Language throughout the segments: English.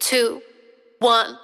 2, 1.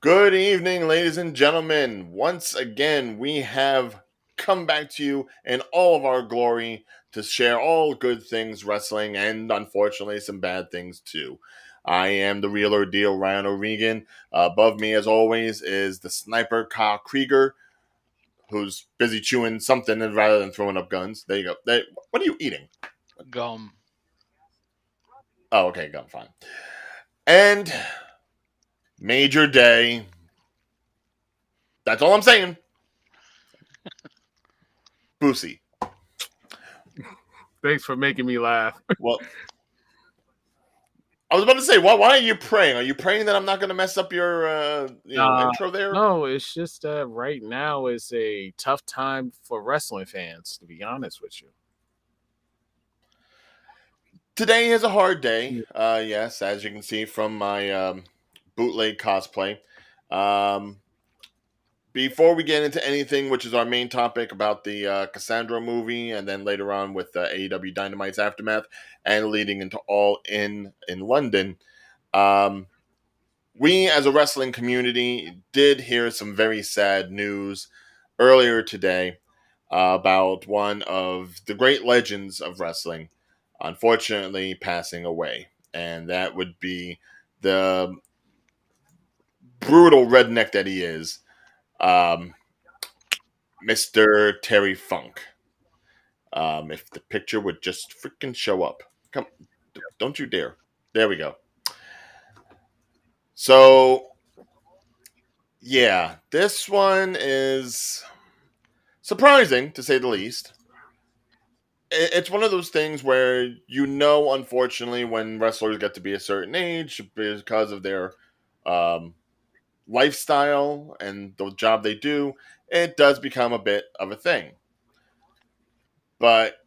Good evening, ladies and gentlemen. Once again, we have come back to you in all of our glory to share all good things wrestling and, unfortunately, some bad things too. I am the real ordeal, Ryan O'Regan. Above me, as always, is the sniper, Kyle Krieger, who's busy chewing something rather than throwing up guns. There you go. What are you eating? Gum. Oh, okay, gum, fine. And Major Day. That's all I'm saying. Boosie. Thanks for making me laugh. Well, I was about to say, why are you praying? Are you praying that I'm not going to mess up your intro there? No, it's just that right now is a tough time for wrestling fans, to be honest with you. Today is a hard day. Yes, as you can see from my bootleg cosplay. Before we get into anything, which is our main topic about the Cassandro movie, and then later on with AEW Dynamite's Aftermath, and leading into All In London, we as a wrestling community did hear some very sad news earlier today about one of the great legends of wrestling, unfortunately passing away, and that would be the brutal redneck that he is. Mr. Terry Funk. If the picture would just freaking show up. Come, don't you dare. There we go. So, yeah, this one is surprising, to say the least. It's one of those things where unfortunately, when wrestlers get to be a certain age, because of their lifestyle and the job they do, it does become a bit of a thing. But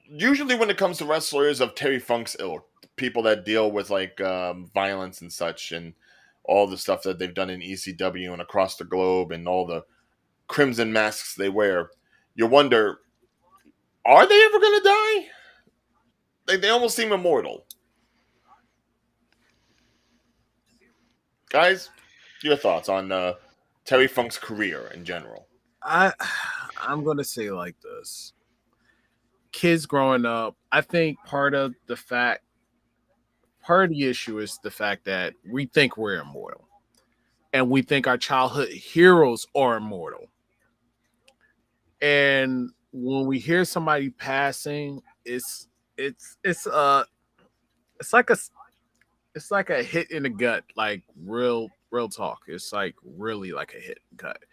usually when it comes to wrestlers of Terry Funk's ilk, people that deal with violence and such, and all the stuff that they've done in ECW and across the globe, and all the crimson masks they wear, you wonder, are they ever going to die? They almost seem immortal. Guys, your thoughts on Terry Funk's career in general? I'm gonna say like this. Kids growing up, I think part of the issue is the fact that we think we're immortal. And we think our childhood heroes are immortal. And when we hear somebody passing, it's like a hit in the gut, like real talk. It's like really like a hit in the gut,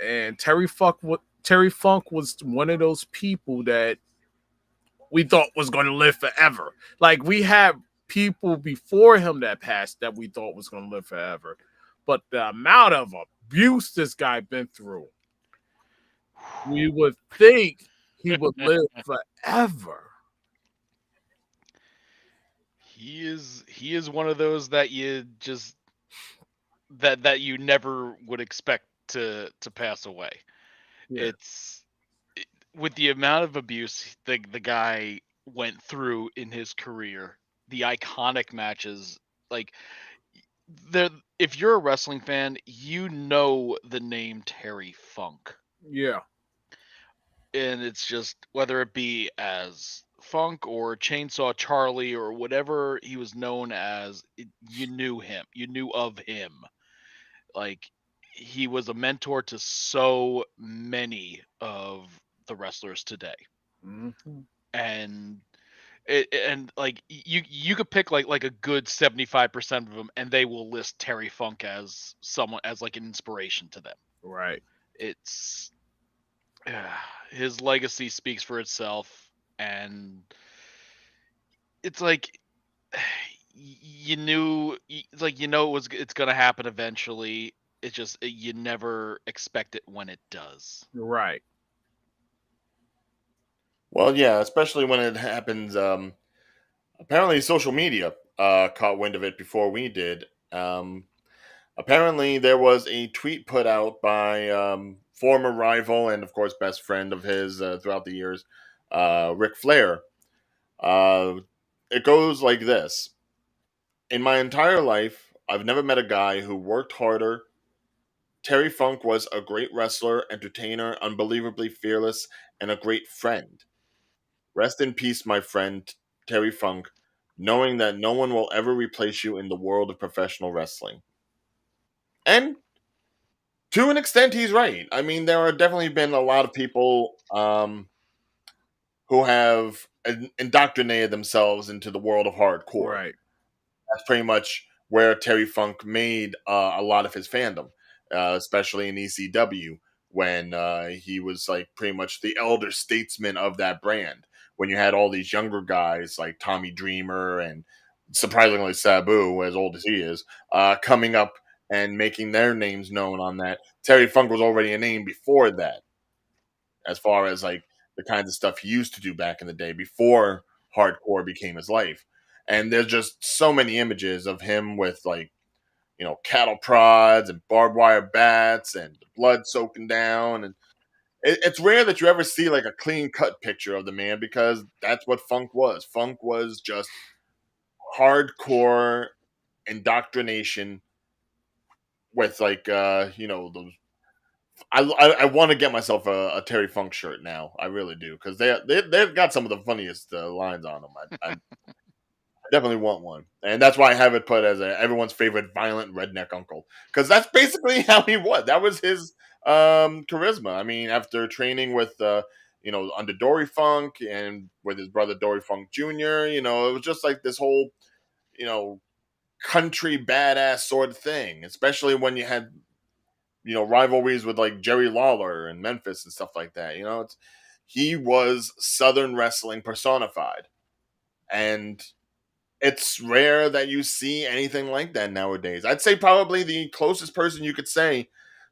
And Terry Funk was one of those people that we thought was going to live forever. Like we had people before him that passed that we thought was going to live forever, but the amount of abuse this guy been through, we would think he would live forever. He is one of those that you just that you never would expect to pass away. Yeah. With the amount of abuse the guy went through in his career, the iconic matches, like if you're a wrestling fan, you know the name Terry Funk. Yeah. And it's just, whether it be as Funk or Chainsaw Charlie or whatever he was known as, you knew him. You knew of him. Like, he was a mentor to so many of the wrestlers today. Mm-hmm. And like you could pick like a good 75% of them, and they will list Terry Funk as someone, as like an inspiration to them. Right. It's his legacy speaks for itself, and it's like you knew it's like it's gonna happen eventually. It's just you never expect it when it does. Right. Well, yeah, especially when it happens. Apparently, social media caught wind of it before we did. Um, Apparently, there was a tweet put out by former rival and, of course, best friend of his throughout the years, Ric Flair. Uh, it goes like this: In my entire life, I've never met a guy who worked harder. Terry Funk was a great wrestler, entertainer, unbelievably fearless, and a great friend. Rest in peace, my friend Terry Funk, knowing that no one will ever replace you in the world of professional wrestling. And to an extent, he's right. I mean, there are definitely been a lot of people who have indoctrinated themselves into the world of hardcore. Right. That's pretty much where Terry Funk made a lot of his fandom, especially in ECW when he was like pretty much the elder statesman of that brand. When you had all these younger guys like Tommy Dreamer and surprisingly Sabu, as old as he is, coming up and making their names known on that. Terry Funk was already a name before that, as far as like the kinds of stuff he used to do back in the day before hardcore became his life. And there's just so many images of him with like, cattle prods and barbed wire bats and blood soaking down. And it's rare that you ever see like a clean cut picture of the man because that's what Funk was. Funk was just hardcore indoctrination with like, those I want to get myself a Terry Funk shirt now. I really do because they've got some of the funniest lines on them. I definitely want one, and that's why I have it put as everyone's favorite violent redneck uncle because that's basically how he was. That was his charisma. I mean, after training with under Dory Funk and with his brother Dory Funk Jr., it was just like this whole you know country badass sort of thing. Especially when you had rivalries with like Jerry Lawler and Memphis and stuff like that. He was Southern wrestling personified, and it's rare that you see anything like that nowadays. I'd say probably the closest person you could say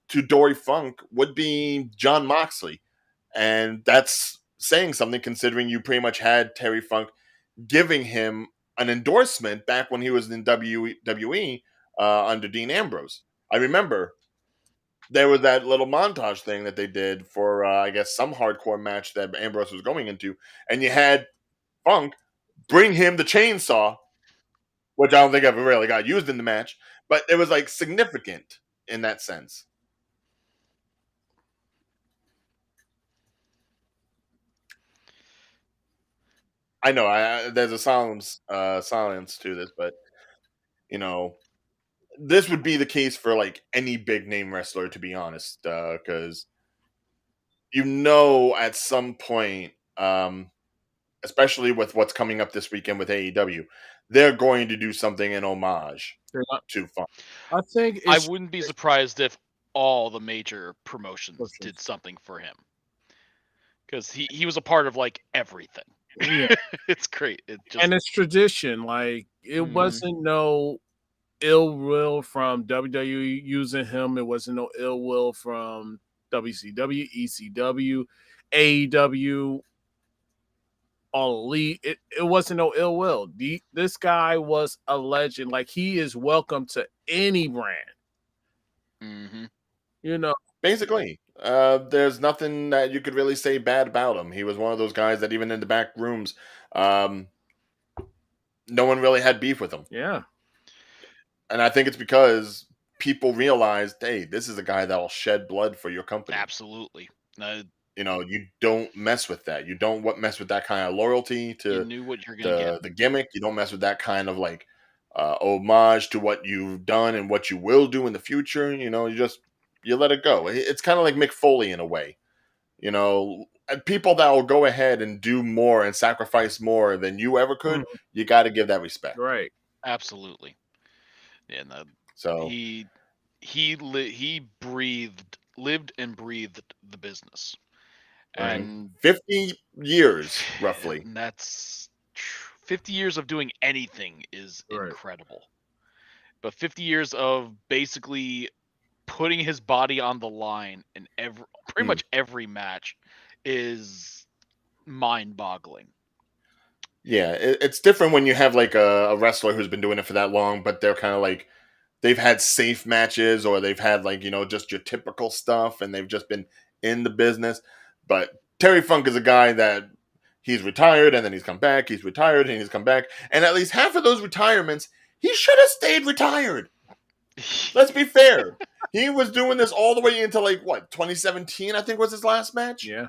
to Dory Funk would be John Moxley, and that's saying something considering you pretty much had Terry Funk giving him an endorsement back when he was in WWE under Dean Ambrose. I remember there was that little montage thing that they did for I guess some hardcore match that Ambrose was going into, and you had Funk bring him the chainsaw, which I don't think ever really got used in the match, but it was like significant in that sense. I know there's a silence to this, but you know this would be the case for like any big name wrestler, to be honest, because at some point. Especially with what's coming up this weekend with AEW, they're going to do something in homage They're not- to Funk. I think I it's wouldn't be surprised if all the major promotions did promotions. something for him because he was a part of like everything. Yeah, It's great. It just and it's tradition. Like it Mhm. wasn't no ill will from WWE using him. It wasn't no ill will from WCW, ECW, AEW, All Elite. It wasn't no ill will. This guy was a legend. Like he is welcome to any brand. Mhm. You know, Basically, there's nothing that you could really say bad about him. He was one of those guys that even in the back rooms, um, no one really had beef with him, yeah. and I think it's because people realized, hey, this is a guy that'll shed blood for your company. Absolutely. You don't mess with that. You don't mess with that kind of loyalty You to knew what you're gonna get. the gimmick. You don't mess with that kind of like homage to what you've done and what you will do in the future. You let it go. It's kind of like Mick Foley in a way. And people that will go ahead and do more and sacrifice more than you ever Mm, could. You got to give that respect. right. Absolutely. And So he he lived and breathed the business. right, And 50 years roughly. and that's 50 years of doing anything is Right. incredible. But 50 years of basically putting his body on the line in pretty much every match is mind-boggling. Yeah, it's different when you have like a wrestler who's been doing it for that long, but they're kind of like they've had safe matches or they've had like just your typical stuff, and they've just been in the business. But Terry Funk is a guy that he's retired and then he's come back. He's retired and he's come back, and at least half of those retirements, he should have stayed retired. Let's be fair. He was doing this all the way into like what 2017, I think was his last match. Yeah.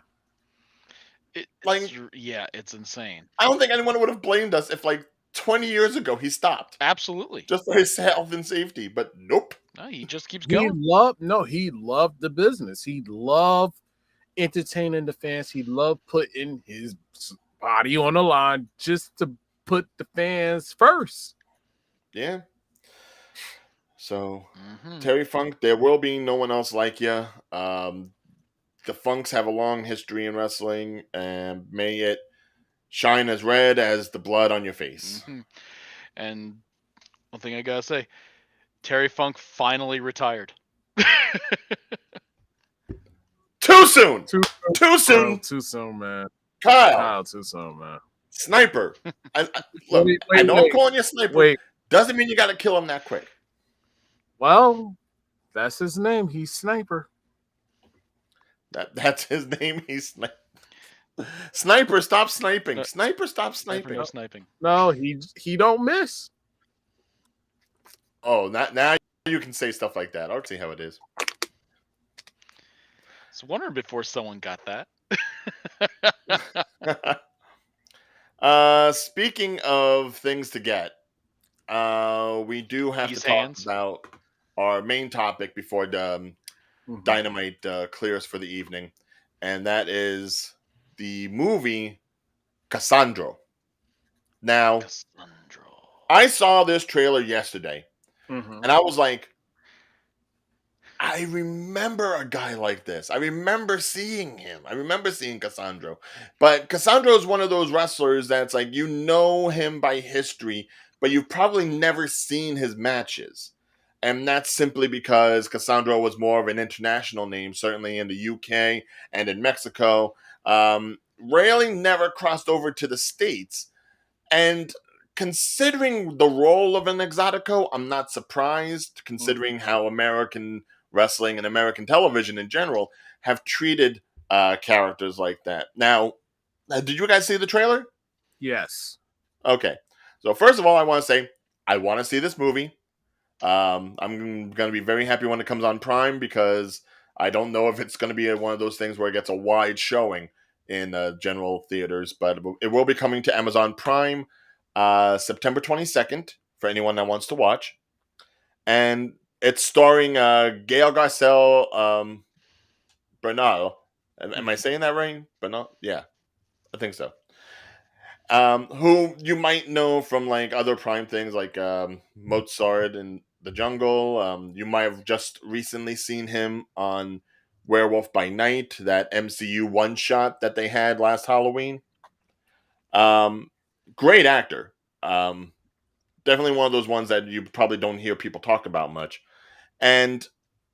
It's insane. I don't think anyone would have blamed us if like 20 years ago he stopped. Absolutely. Just for his health and safety, but nope. No, he just keeps He going. loved the business. He loved entertaining the fans. He loved putting his body on the line just to put the fans first. Yeah. So, Terry Funk, there will be no one else like you. The Funks have a long history in wrestling, and may it shine as red as the blood on your face. And one thing I gotta say, Terry Funk finally retired. Too soon! Too soon! Bro, too soon, man. Kyle, too soon, man. Sniper. I know I'm calling you Sniper. Wait. Doesn't mean you got to kill him that quick. Well, that's his name. He's Sniper. That's his name. He's Sniper. Sniper, stop sniping. Sniper, stop sniping. No sniping. No, he don't miss. Oh, now you can say stuff like that. I'll see how it is. I was wondering before someone got that. Speaking of things to get, we do have to talk about our main topic before the Dynamite clears for the evening, and that is the movie Cassandro. Now, I saw this trailer yesterday, and I was like, I remember a guy like this. I remember seeing him. I remember seeing Cassandro. But Cassandro is one of those wrestlers that's like, you know him by history, but you've probably never seen his matches. And that's simply because Cassandro was more of an international name, certainly in the UK and in Mexico. Rarely never crossed over to the States. And considering the role of an Exotico, I'm not surprised, considering how American wrestling and American television in general have treated characters like that. Now, did you guys see the trailer? Yes. Okay. So first of all, I want to say I want to see this movie. I'm going to be very happy when it comes on Prime because I don't know if it's going to be one of those things where it gets a wide showing in general theaters, but it will be coming to Amazon Prime September 22nd for anyone that wants to watch. And it's starring Gail Garcelle Bernal. Am I saying that right? Bernal? Yeah, I think so. Who you might know from like other Prime things like Mozart and the Jungle. You might have just recently seen him on Werewolf by Night, that MCU one shot that they had last Halloween. Great actor. Definitely one of those ones that you probably don't hear people talk about much. And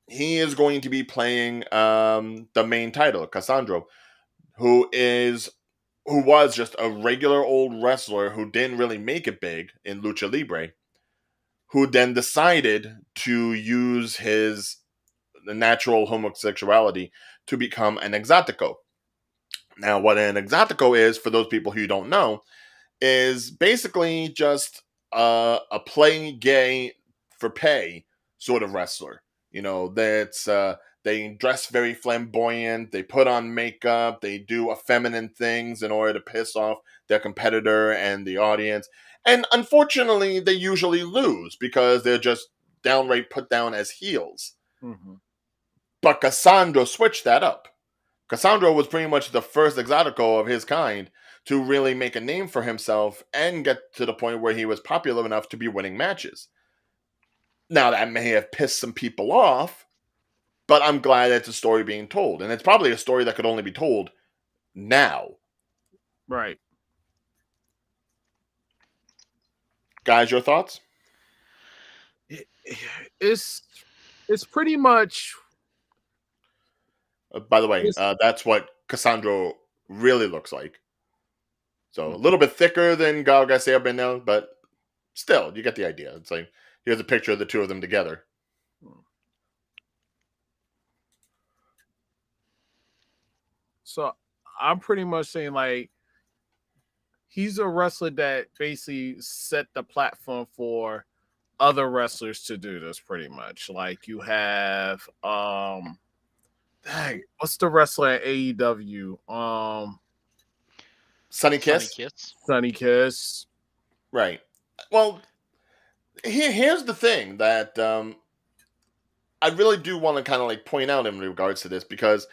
he is going to be playing the main title, Cassandro, who was just a regular old wrestler who didn't really make it big in Lucha Libre, who then decided to use his natural homosexuality to become an Exotico. Now, what an Exotico is, for those people who don't know, is basically just a play gay for pay sort of wrestler. You know, that's they dress very flamboyant, they put on makeup, they do effeminate things in order to piss off their competitor and the audience. And unfortunately, they usually lose because they're just downright put down as heels. But Cassandro switched that up. Cassandro was pretty much the first Exotico of his kind to really make a name for himself and get to the point where he was popular enough to be winning matches. Now, that may have pissed some people off, but I'm glad it's a story being told. And it's probably a story that could only be told now. Right. Guys, your thoughts? It's pretty much. By the way, It's, that's what Cassandro really looks like. So a little bit thicker than Gal Garcia Bernal, but still, you get the idea. It's like here's a picture of the two of them together. So I'm pretty much saying like he's a wrestler that basically set the platform for other wrestlers to do this pretty much. Like you have dang, what's the wrestler at AEW? Sunny Kiss? Sunny Kiss. Right. Well, here's the thing that I really do want to kind of like point out in regards to this, because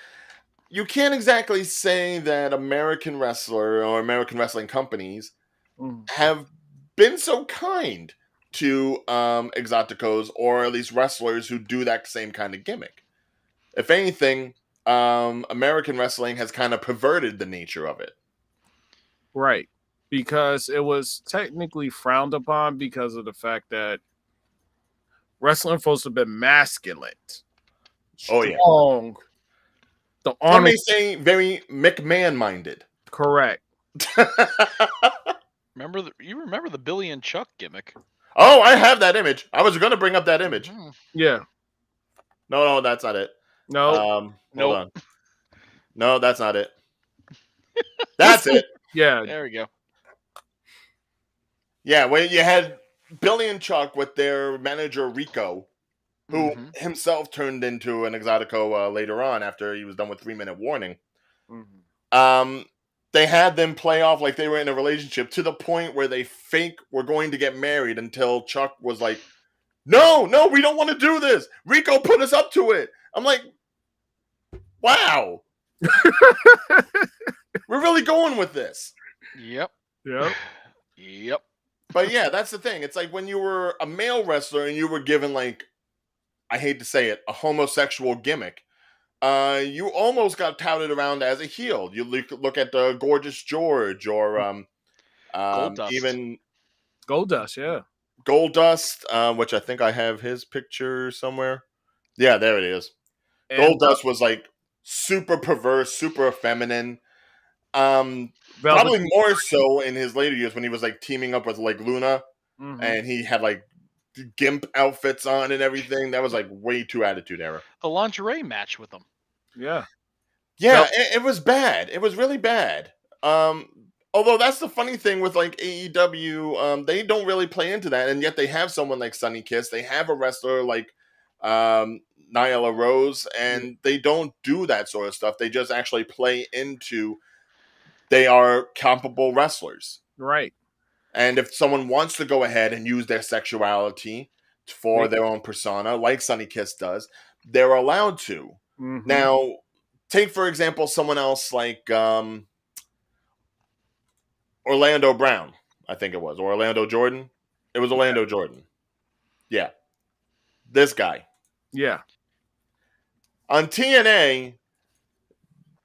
you can't exactly say that American wrestler or American wrestling companies have been so kind to Exoticos, or at least wrestlers who do that same kind of gimmick. If anything, American wrestling has kind of perverted the nature of it. Right. Because it was technically frowned upon because of the fact that wrestling folks have been masculine. Oh, yeah. Strong. The Some may say very McMahon-minded. Correct. Remember the Billy and Chuck gimmick? Oh, I have that image. I was going to bring up that image. Mm-hmm. Yeah. No, that's not it. No. Hold on. No, that's not it. That's it. Yeah. There we go. Yeah, when you had Billy and Chuck with their manager Rico, who himself turned into an Exotico later on after he was done with 3-minute warning. They had them play off like they were in a relationship to the point where they were going to get married until Chuck was like, no, we don't want to do this. Rico put us up to it. I'm like, wow. We're really going with this. Yep. But yeah, that's the thing. It's like when you were a male wrestler and you were given, like, I hate to say it, a homosexual gimmick, you almost got touted around as a heel. You look at the Gorgeous George or Goldust. Even Goldust, yeah. Goldust, which I think I have his picture somewhere. Yeah, there it is. And Goldust was like super perverse, super feminine. Probably more so in his later years when he was like teaming up with like Luna, and he had like gimp outfits on and everything. That was like way too Attitude Era. The lingerie match with him. Yeah. It was bad. It was really bad. Although that's the funny thing with like AEW, they don't really play into that, and yet they have someone like Sunny Kiss. They have a wrestler like Nyla Rose, and they don't do that sort of stuff. They just actually play into they are comparable wrestlers. Right. And if someone wants to go ahead and use their sexuality for their own persona, like Sunny Kiss does, they're allowed to. Now, take, for example, someone else like Orlando Brown, I think it was. Or Orlando Jordan. It was Orlando Jordan. Yeah. This guy. Yeah. On TNA,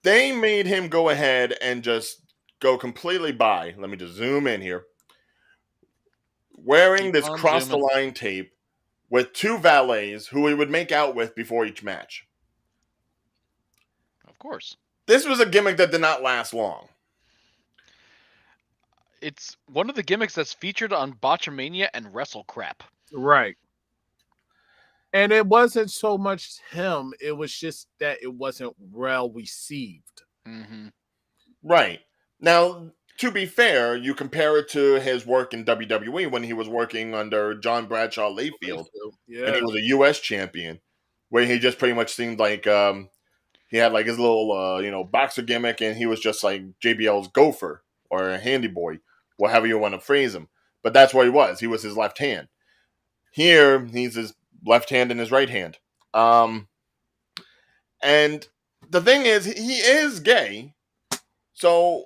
they made him go ahead and just go completely by. Let me just zoom in here. Wearing this cross-the-line tape with two valets who he would make out with before each match. Of course. This was a gimmick that did not last long. It's one of the gimmicks that's featured on Botchamania and Wrestle Crap. Right. And it wasn't so much him. It was just that it wasn't well received. Right. Now, to be fair, you compare it to his work in WWE when he was working under John Bradshaw Layfield. And he was a U.S. champion, where he just pretty much seemed like he had like his little, boxer gimmick, and he was just like JBL's gopher or a handy boy, whatever you want to phrase him. But that's what he was. He was his left hand. Here, he's his left hand and his right hand. And the thing is, he is gay. So,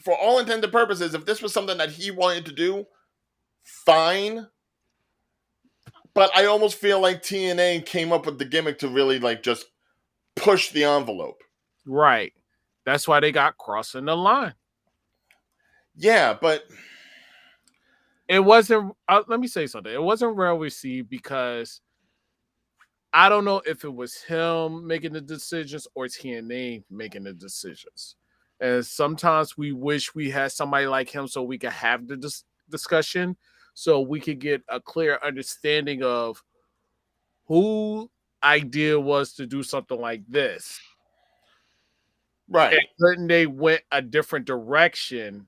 for all intents and purposes, if this was something that he wanted to do, fine. But I almost feel like TNA came up with the gimmick to really like just push the envelope. Right. That's why they got crossing the line. Yeah, but it wasn't. Let me say something. It wasn't well received because I don't know if it was him making the decisions or TNA making the decisions. And sometimes we wish we had somebody like him so we could have the discussion, so we could get a clear understanding of who idea was to do something like this. And Right. couldn't they went a different direction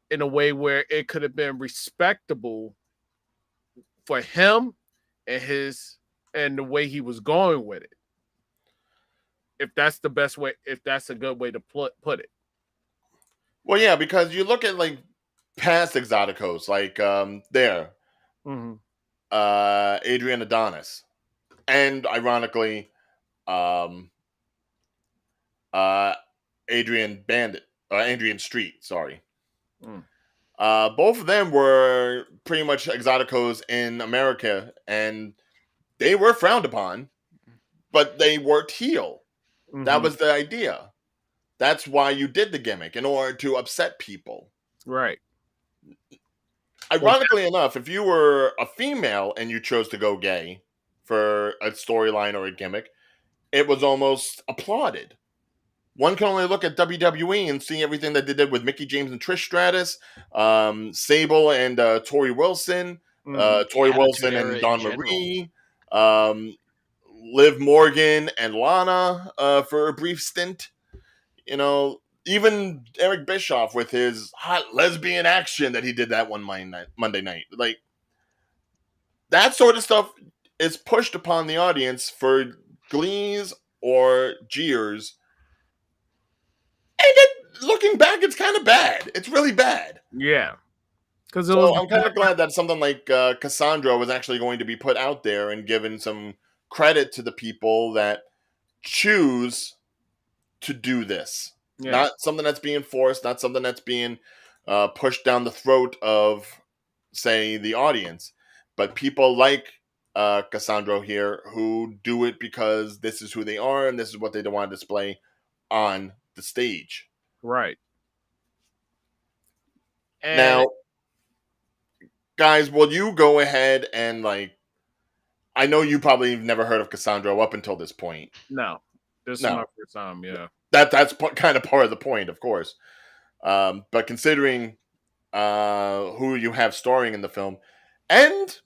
in a way where it could have been respectable for him and his and the way he was going with it. If that's the best way, if that's a good way to put it. Well, yeah, because you look at like past Exoticos, like Mm-hmm. Adrian Adonis, and ironically, um, uh, Adrian Bandit, Adrian Street. Sorry. Mm. Both of them were pretty much Exoticos in America, and they were frowned upon, but they worked heel. That Mm-hmm. was the idea. That's why you did the gimmick in order to upset people. Right. Well, Ironically enough, if you were a female and you chose to go gay for a storyline or a gimmick, it was almost applauded. One can only look at WWE and see everything that they did with Mickey James and Trish Stratus, Sable and Tori Wilson, mm-hmm. Tori Attitude Wilson Era and in Dawn general. Marie, Liv Morgan and Lana for a brief stint. You know, even Eric Bischoff with his hot lesbian action that he did that one Monday night. Like, that sort of stuff is pushed upon the audience for glees or jeers. And then looking back, it's kind of bad. It's really bad. Yeah, because it was. So I'm kind of glad that something like Cassandro was actually going to be put out there and given some credit to the people that choose to do this. Yeah. Not something that's being forced, not something that's being pushed down the throat of, say, the audience, but people like Cassandro here who do it because this is who they are and this is what they want to display on the stage. Right. And Now, guys, will you go ahead and like? I know you probably have never heard of Cassandro up until this point. no, this is my No, first time. Yeah. that's kind of part of the point, of course. But considering who you have starring in the film, and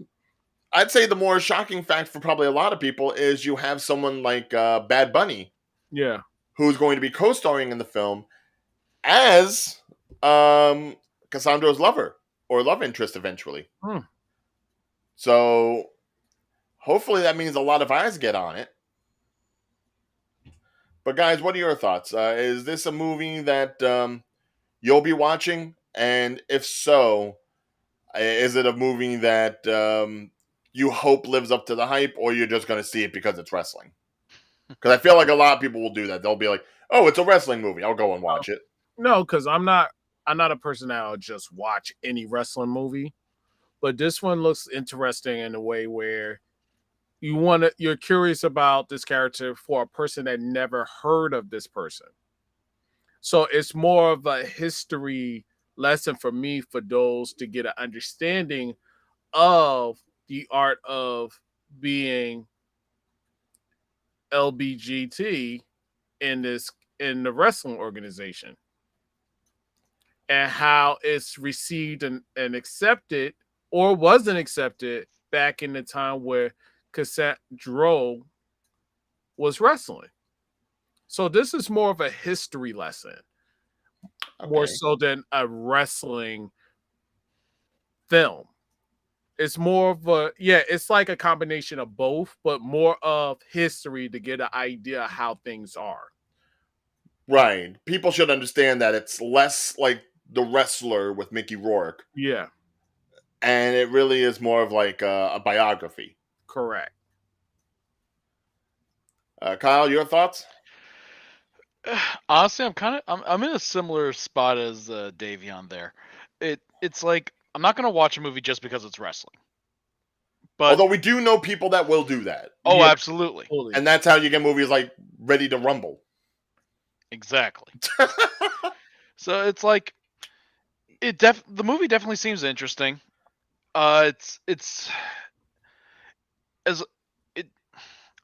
I'd say the more shocking fact for probably a lot of people is you have someone like Bad Bunny, Yeah. who's going to be co-starring in the film as Cassandro's lover or love interest eventually. Hmm. So hopefully that means a lot of eyes get on it. But guys, what are your thoughts? Is this a movie that you'll be watching? And if so, is it a movie that you hope lives up to the hype, or you're just going to see it because it's wrestling? Because I feel like a lot of people will do that. They'll be like, "Oh, it's a wrestling movie. I'll go and watch it." No, because I'm not a person that'll just watch any wrestling movie. But this one looks interesting in a way where you're curious about this character for a person that never heard of this person. So it's more of a history lesson for me for those to get an understanding of the art of being LBGT in the wrestling organization and how it's received and accepted or wasn't accepted back in the time where Cassandro was wrestling. So this is more of a history lesson, more Okay. so than a wrestling film. It's more of it's like a combination of both, but more of history to get an idea of how things are. Right. People should understand that it's less like The Wrestler with Mickey Rourke, Yeah, and it really is more of like a biography. correct. Kyle, your thoughts? Honestly, I'm in a similar spot as Davion there. It's like I'm not gonna watch a movie just because it's wrestling. But Although we do know people that will do that, oh, Yeah, absolutely, totally. and that's how you get movies like Ready to Rumble. exactly. So it's like The movie definitely seems interesting. It's as it.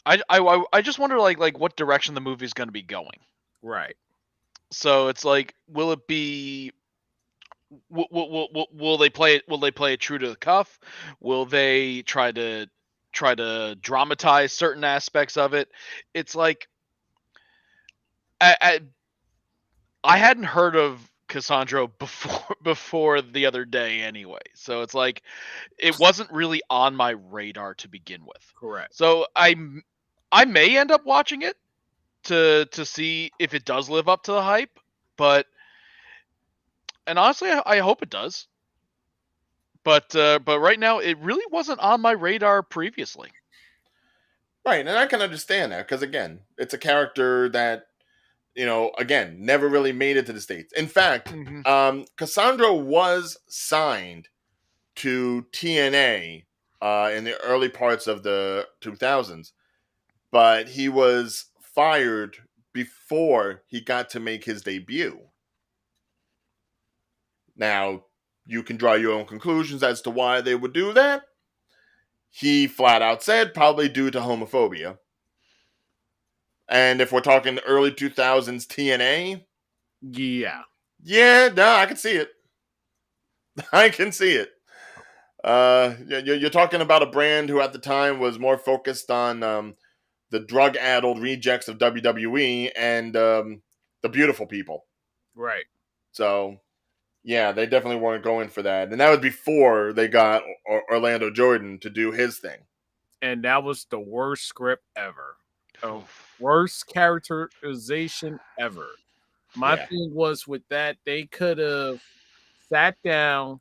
I just wonder like what direction the movie's going to be going. Right. So it's like, will it be? Will they play it? Will they play it true to the cuff? Will they try to dramatize certain aspects of it? It's like I, I hadn't heard of Cassandro before the other day anyway. So it's like it wasn't really on my radar to begin with. Correct. So I may end up watching it to see if it does live up to the hype, but and honestly I hope it does. But right now it really wasn't on my radar previously. Right, and I can understand that because again, it's a character that again never really made it to the States. In fact, Cassandro was signed to TNA in the early parts of the 2000s, but he was fired before he got to make his debut. Now, you can draw your own conclusions as to why they would do that. He flat out said probably due to homophobia. And if we're talking early 2000s TNA, Yeah. yeah, no, I can see it. I can see it. You're talking about a brand who at the time was more focused on the drug-addled rejects of WWE and the beautiful people. Right. So, yeah, they definitely weren't going for that. And that was before they got Orlando Jordan to do his thing. And that was the worst script ever. The worst characterization ever. My thing was with that, they could have sat down,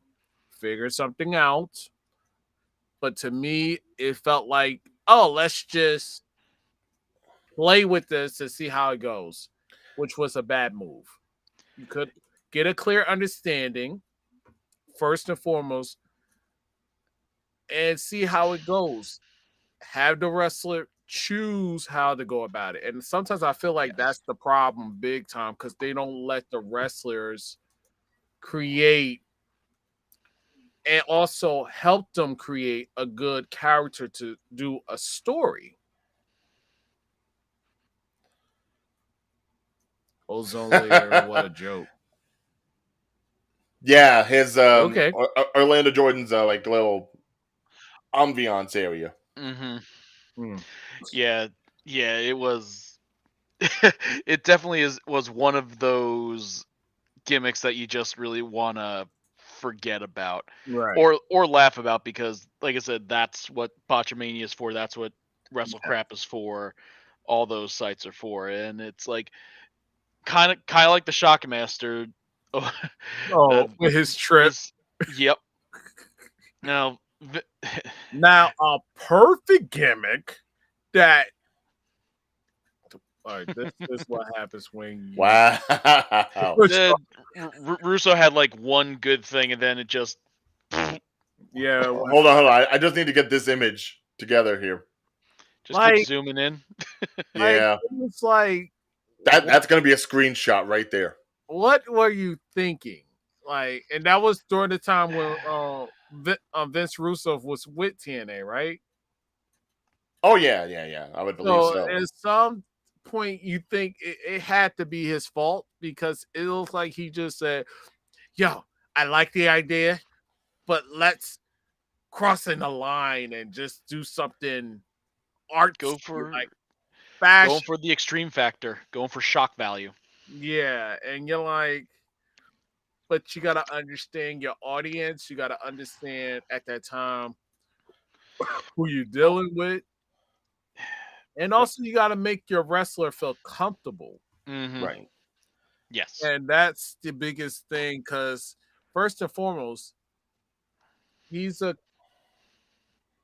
figured something out. But to me, it felt like, oh, let's just play with this to see how it goes, which was a bad move. You could get a clear understanding, first and foremost, and see how it goes. Have the wrestler choose how to go about it. And sometimes I feel like that's the problem big time because they don't let the wrestlers create and also help them create a good character to do a story. Ozone layer, what a joke. Yeah, his Okay. Orlando Jordan's like little ambiance area. Yeah, it was. It definitely was one of those gimmicks that you just really want to forget about, Right. or laugh about, because, like I said, that's what Botchamania is for. That's what Wrestle Crap is for. All those sites are for, and it's like kind of like the Shockmaster. With his trip. Yep. Now, now a perfect gimmick that. All right, this is what happens when you. Wow. Russo had like one good thing, and then it just. Yeah. Hold on. I just need to get this image together here. Just keep zooming in. Yeah. It's like that's going to be a screenshot right there. What were you thinking? Like, and that was during the time when Vince Russo was with TNA, right? Oh yeah. I would believe so. At some point, you think it had to be his fault because it looks like he just said, "Yo, I like the idea, but let's cross in the line and just do something art. Go for like fashion. Going for the extreme factor. Going for shock value. Yeah, and you're like, but you got to understand your audience. You got to understand at that time who you're dealing with. And also, you got to make your wrestler feel comfortable. Right. Yes. And that's the biggest thing because, first and foremost, he's a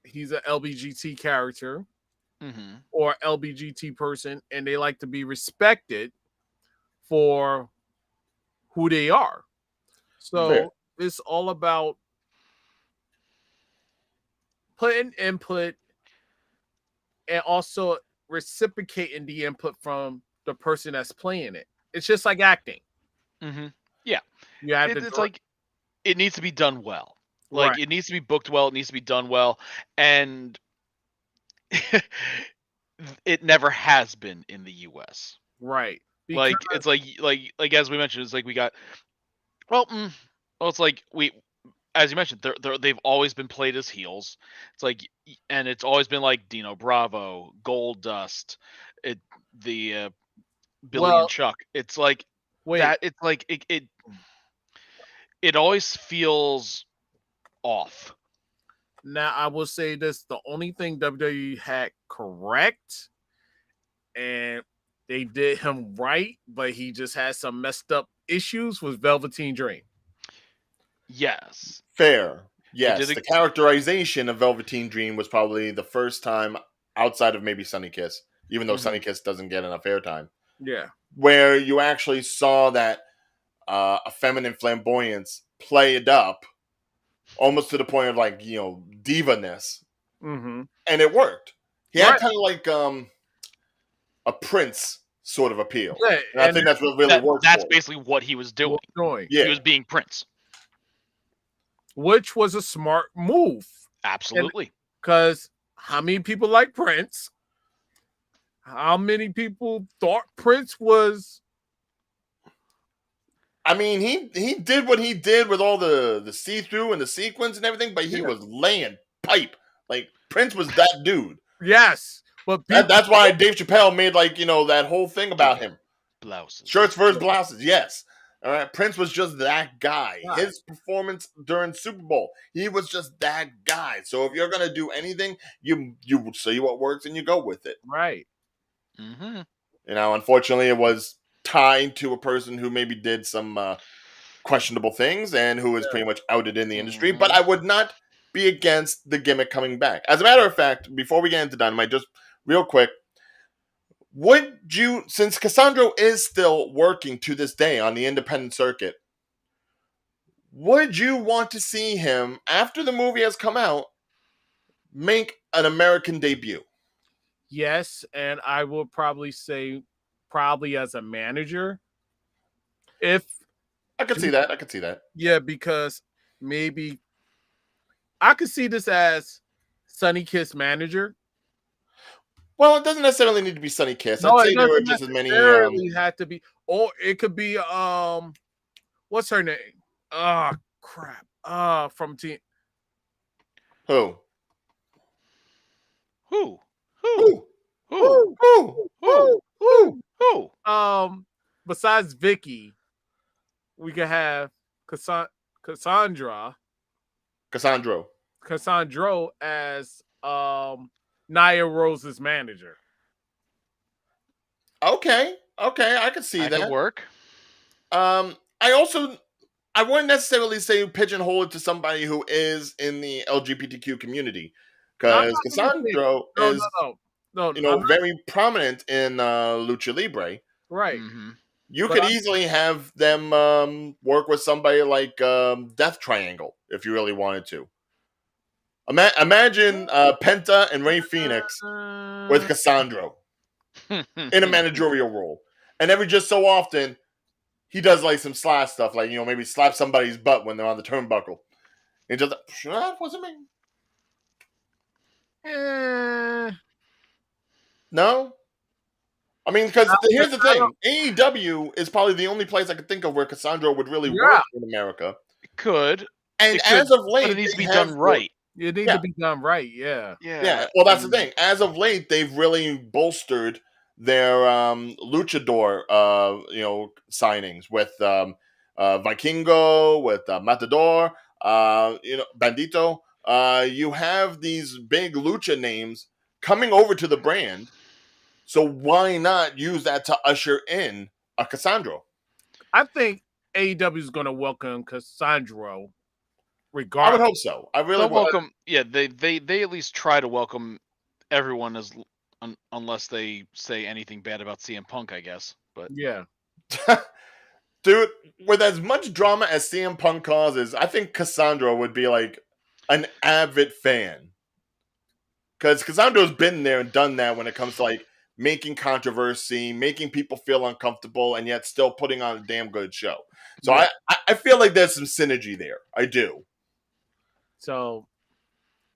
LBGT character or LBGT person, and they like to be respected for who they are. So it's all about putting input and also reciprocating the input from the person that's playing it. It's just like acting. Yeah. You have it's like it needs to be done well. Like Right. it needs to be booked well. It needs to be done well, and it never has been in the U.S. Right. Because Like it's like as we mentioned, it's like we got well, it's like we as you mentioned, they've always been played as heels. It's like, and it's always been like Dino Bravo, Gold Dust, it the Billy and well, Chuck. It's like wait. that. It's like it always feels off. Now I will say this: the only thing WWE had correct, and they did him right, but he just had some messed up issues, was Velveteen Dream. Yes, Fair. they Yes, did. the characterization of Velveteen Dream was probably the first time outside of maybe Sunny Kiss, even though Sunny Kiss doesn't get enough airtime, Yeah. where you actually saw that a feminine flamboyance played up almost to the point of like, diva-ness. Mm-hmm. And it worked. He had Right. kind of like a Prince sort of appeal. Yeah, And I and think that's what really worked That's for him. basically what he was doing. Yeah. He was being Prince. which was a smart move. Absolutely. Because how many people like Prince? How many people thought Prince was? I mean, he did what he did with all the see-through and the sequins and everything, but he was laying pipe. Like, Prince was that dude. Yes, but people, That's why Dave Chappelle made, like, that whole thing about him. Blouses. Shirts versus blouses, yes. All right, Prince was just that guy. Right. His performance during Super Bowl, he was just that guy. So if you're gonna do anything, you see what works and you go with it. right. Mm-hmm. Unfortunately, it was tied to a person who maybe did some questionable things and who is pretty much outed in the industry. But I would not be against the gimmick coming back. As a matter of fact, before we get into Dynamite, just real quick, would you, since Cassandro is still working to this day on the independent circuit, would you want to see him, after the movie has come out, make an American debut? Yes, and I will probably say, probably as a manager. If I could see that. I could see that. yeah, because maybe I could see this as Sunny Kiss manager. Well, it doesn't necessarily need to be Sunny Kiss. No, I'd say it there were doesn't just as many. necessarily have to be, or it could be what's her name? Crap. From team. Who? Who? Who? Who? Who? Who? Besides Vicky, we could have Cassandro as Nia Rose's manager. Okay, I could see That that. could work. I wouldn't necessarily say pigeonhole it to somebody who is in the LGBTQ community, because Cassandro is very prominent in Lucha Libre. Right. Mm-hmm. You could easily have them work with somebody like Death Triangle if you really wanted to. Imagine Penta and Rey Fenix with Cassandro in a managerial role, and every just so often he does like some slash stuff, like maybe slap somebody's butt when they're on the turnbuckle. And just that wasn't me. No. I mean, because here's the thing: AEW is probably the only place I could think of where Cassandro would really work in America. It could. And as of late, but it needs to be done right. It needs to be done right. Yeah. Yeah. Well, that's the thing. As of late, they've really bolstered their luchador, signings with Vikingo, with Matador, Bandito. You have these big lucha names coming over to the brand. So why not use that to usher in a Cassandro? I think AEW is going to welcome Cassandro. Regardless. I would hope so. I really would. Welcome. Yeah, they at least try to welcome everyone unless they say anything bad about CM Punk, I guess. But yeah, dude, with as much drama as CM Punk causes, I think Cassandro would be like an avid fan, because Cassandro's been there and done that when it comes to like making controversy, making people feel uncomfortable, and yet still putting on a damn good show. So Yeah. I feel like there's some synergy there. I do. So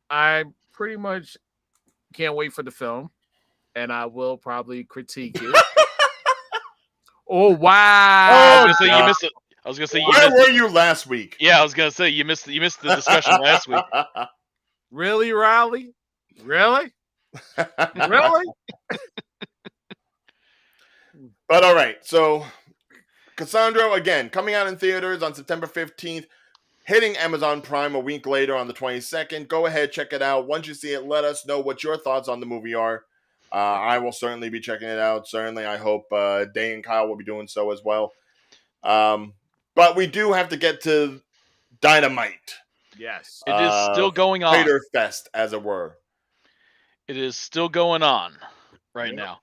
I pretty much can't wait for the film, and I will probably critique it. Oh I wow! was Oh, gonna say you God. missed it. I was gonna say you Where missed were it. you last week? Yeah, I was gonna say you missed the discussion last week. Really, Riley? Really? Really? But all right, so Cassandro, again, coming out in theaters on September 15th, hitting Amazon Prime a week later on the 22nd. Go ahead, check it out. Once you see it, let us know what your thoughts on the movie are. I will certainly be checking it out. Certainly, I hope Day and Kyle will be doing so as well. But we do have to get to Dynamite. Yes. It is still going on. Crater Fest, as it were. It is still going on right Yep. now.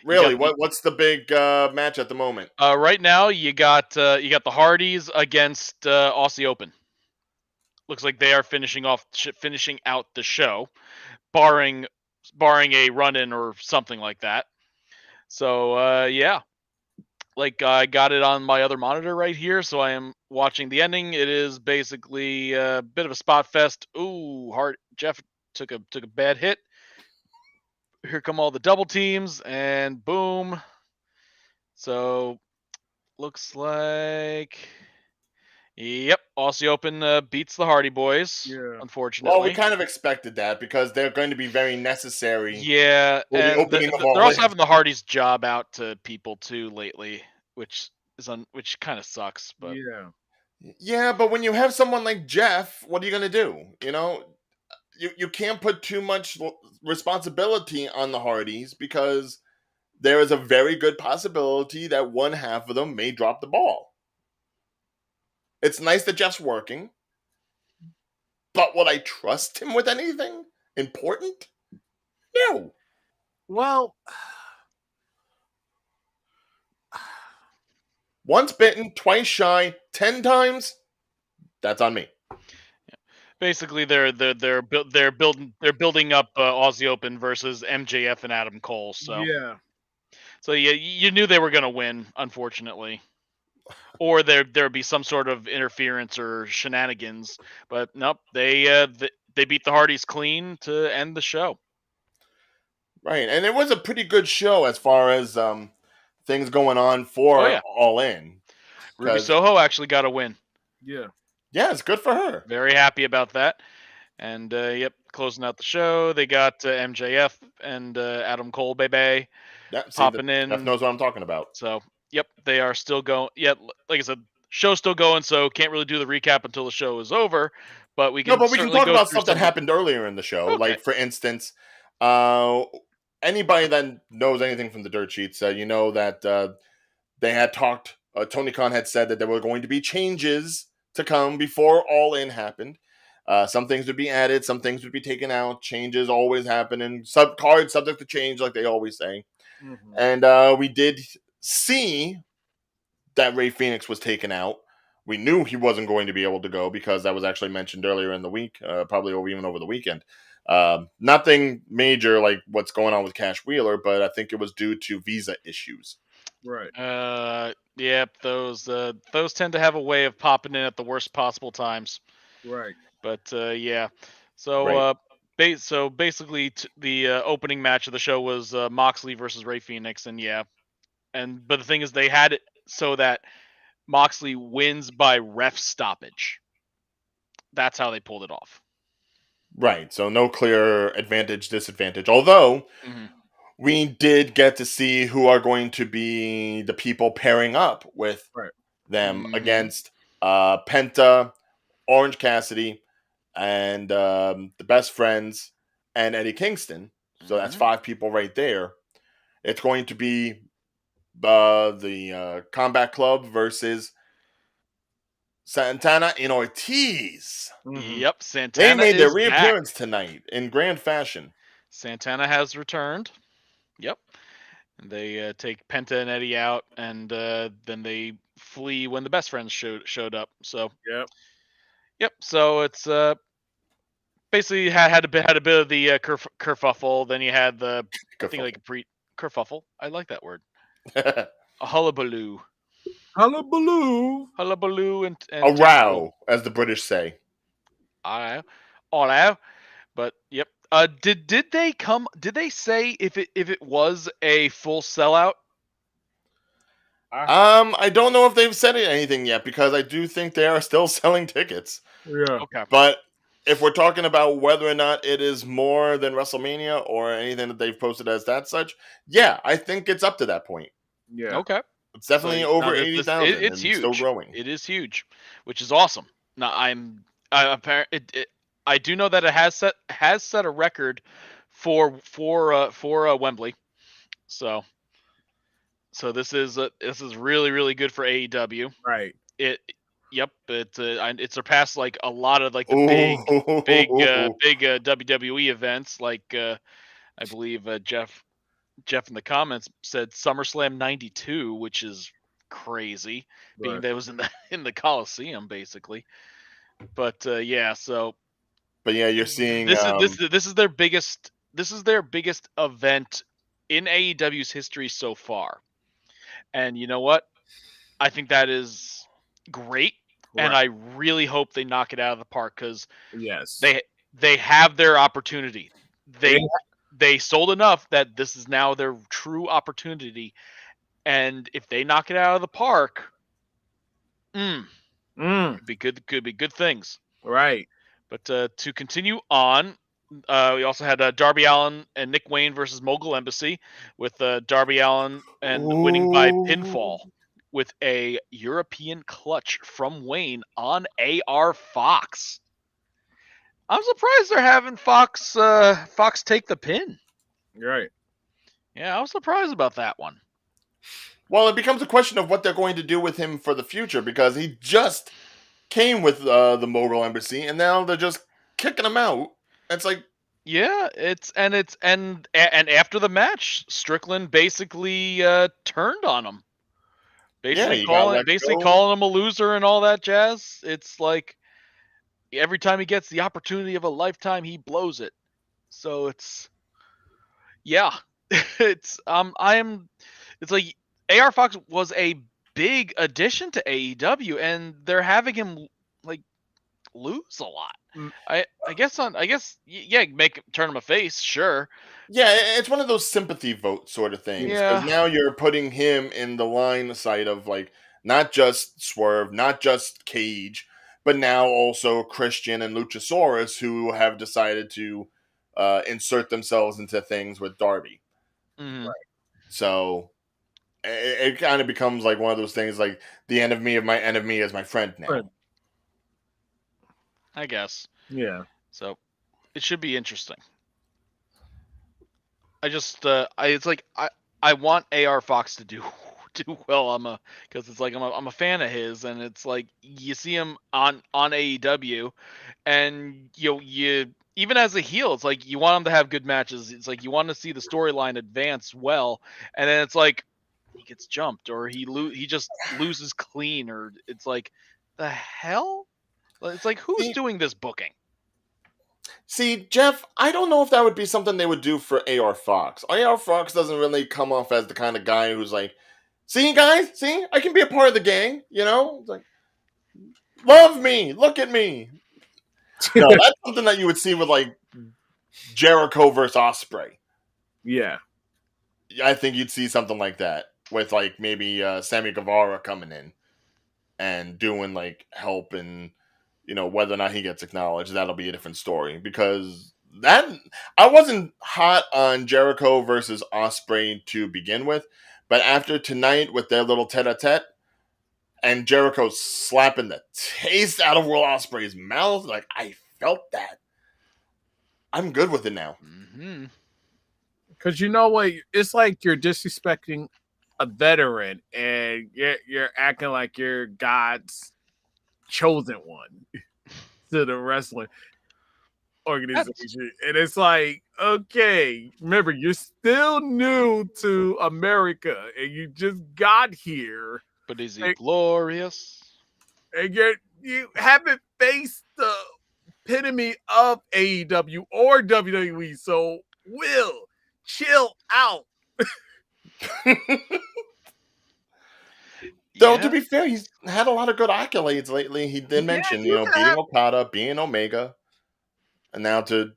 Really, got what's the big match at the moment? Right now, you got the Hardys against Aussie Open. Looks like they are finishing out the show, barring a run-in or something like that. So yeah, like I got it on my other monitor right here, so I am watching the ending. It is basically a bit of a spot fest. Ooh, Jeff took a bad hit. Here come all the double teams, and boom. So looks like, yep, Aussie Open beats the Hardy Boys. Yeah. Unfortunately. Well, we kind of expected that because they're going to be very necessary. Yeah, for the and opening of they're All also In. having the Hardys job out to people too lately, which which kind of sucks. But Yeah. Yeah, but when you have someone like Jeff, what are you going to do? You know, you can't put too much responsibility on the Hardys because there is a very good possibility that one half of them may drop the ball. It's nice that Jeff's working, but would I trust him with anything important? No. Well, Once bitten, twice shy, 10 times, that's on me. basically, they're building up Aussie Open versus MJF and Adam Cole. So yeah. so yeah, you knew they were gonna win, unfortunately, or there'd be some sort of interference or shenanigans. But nope, they beat the Hardys clean to end the show. Right, and it was a pretty good show as far as things going on for Oh yeah, All In. Ruby 'Cause- Soho actually got a win. Yeah. Yeah, it's good for her. Very happy about that. And yep, closing out the show, they got MJF and Adam Cole, baby, Yeah, see, popping Jeff in. knows what I'm talking about. So yep, they are still going. Yeah, like I said, show's still going, so can't really do the recap until the show is over. But we can No, but we can certainly talk go about through stuff that some. happened earlier in the show. Okay. Like, for instance, uh, anybody that knows anything from the dirt sheets, you know that they had talked. Tony Khan had said that there were going to be changes to come before All In happened. Some things would be added, some things would be taken out. Changes always happen, and cards subject to change, like they always say. Mm-hmm. And we did see that Ray Phoenix was taken out. We knew he wasn't going to be able to go because that was actually mentioned earlier in the week, probably even over the weekend. Nothing major like what's going on with Cash Wheeler, but I think it was due to visa issues. Right. Yep, those tend to have a way of popping in at the worst possible times. Right. But yeah, so Right. so basically the opening match of the show was Moxley versus Ray Phoenix, and yeah, but the thing is, they had it so that Moxley wins by ref stoppage. That's how they pulled it off. Right. So no clear advantage, disadvantage. Although Mm-hmm. we did get to see who are going to be the people pairing up with Right. them Mhm. against Penta, Orange Cassidy, and the Best Friends and Eddie Kingston. So that's Mhm. 5 people right there. It's going to be the Combat Club versus Santana and Ortiz. Mhm. Yep, They Santana made their is back. reappearance tonight in grand fashion. Santana has returned. Yep. And they take Penta and Eddie out, and then they flee when the Best Friends showed up. So Yep. yep. So it's basically had a bit of the kerfuffle. Then you had the I think like kerfuffle. I like that word. A hullabaloo. Hullabaloo. Hullabaloo A and tempo. row, as the British say. I But yep. Did they come? Did they say if it was a full sellout? I don't know if they've said anything yet because I do think they are still selling tickets. Yeah. Okay. But if we're talking about whether or not it is more than WrestleMania or anything that they've posted as that such, yeah, I think it's up to that point. Yeah. Okay. It's So definitely no, over 80,000 it's and still huge. growing. It is huge, which is awesome. Now I do know that it has set a record for Wembley. So this is really good for AEW. Right. It Yep, it surpassed like a lot of like the Ooh. big WWE events like I believe Jeff in the comments said SummerSlam '92, which is crazy, being Right. that it was in the in the Coliseum basically. But yeah, so But yeah, you're seeing this is their biggest event in AEW's history so far. And you know what? I think that is great, and Right. I really hope they knock it out of the park because Yes. they they have their opportunity. They, They sold enough that this is now their true opportunity, and if they knock it out of the park, mm, could be good things. right. But to continue on, we also had Darby Allin and Nick Wayne versus Mogul Embassy, with Darby Allin and winning by ooh. pinfall with a European clutch from Wayne on AR Fox. I'm surprised they're having Fox take the pin. Right. Yeah, I was surprised about that one. Well, it becomes a question of what they're going to do with him for the future because he just came with the Mogul Embassy and now they're just kicking him out. It's like, Yeah, and after the match, Strickland basically turned on him, yeah, he got let basically go. calling him a loser and all that jazz. It's like every time he gets the opportunity of a lifetime, he blows it. So it's yeah, it's like AR Fox was a big addition to AEW, and they're having him like lose a lot. Mm, I guess yeah, turn him a face, sure. Yeah, it's one of those sympathy vote sort of things because Yeah. now you're putting him in the line side of like not just Swerve, not just Cage, but now also Christian and Luchasaurus who have decided to insert themselves into things with Darby. Mhm. So it kind of becomes like one of those things like the enemy of my enemy is my friend now. right. I guess. Yeah. So it should be interesting. I just it's like I want AR Fox to do do well. Because it's like I'm a fan of his, and it's like you see him on AEW, and you even as a heel, it's like you want him to have good matches. It's like you want to see the storyline advance well, and then it's like he gets jumped or he just loses clean, or it's like the hell. It's like who's See, doing this booking? See, Jeff, I don't know if that would be something they would do for AR Fox. AR Fox doesn't really come off as the kind of guy who's like, see, guys, see, I can be a part of the gang, you know? It's like, love me, look at me. No, that's something that you would see with like Jericho versus Osprey. Yeah. I think you'd see something like that with like maybe Sammy Guevara coming in and doing like help and whether or not he gets acknowledged, that'll be a different story because that I wasn't hot on Jericho versus Osprey to begin with, but after tonight with their little tete-a-tete and Jericho slapping the taste out of Will Osprey's mouth, like I felt that. I'm good with it now. Mm-hmm. Because you know what? It's like you're disrespecting a veteran and you're acting like you're God's chosen one to the wrestling organization. And it's like, okay, remember, you're still new to America and you just got here. But is he And, glorious? and you haven't faced the epitome of AEW or WWE. So, Will, chill out. Though, to Yeah. be fair, he's had a lot of good accolades lately. He did Yeah, mention, you can beating have. Okada, being Omega, and now to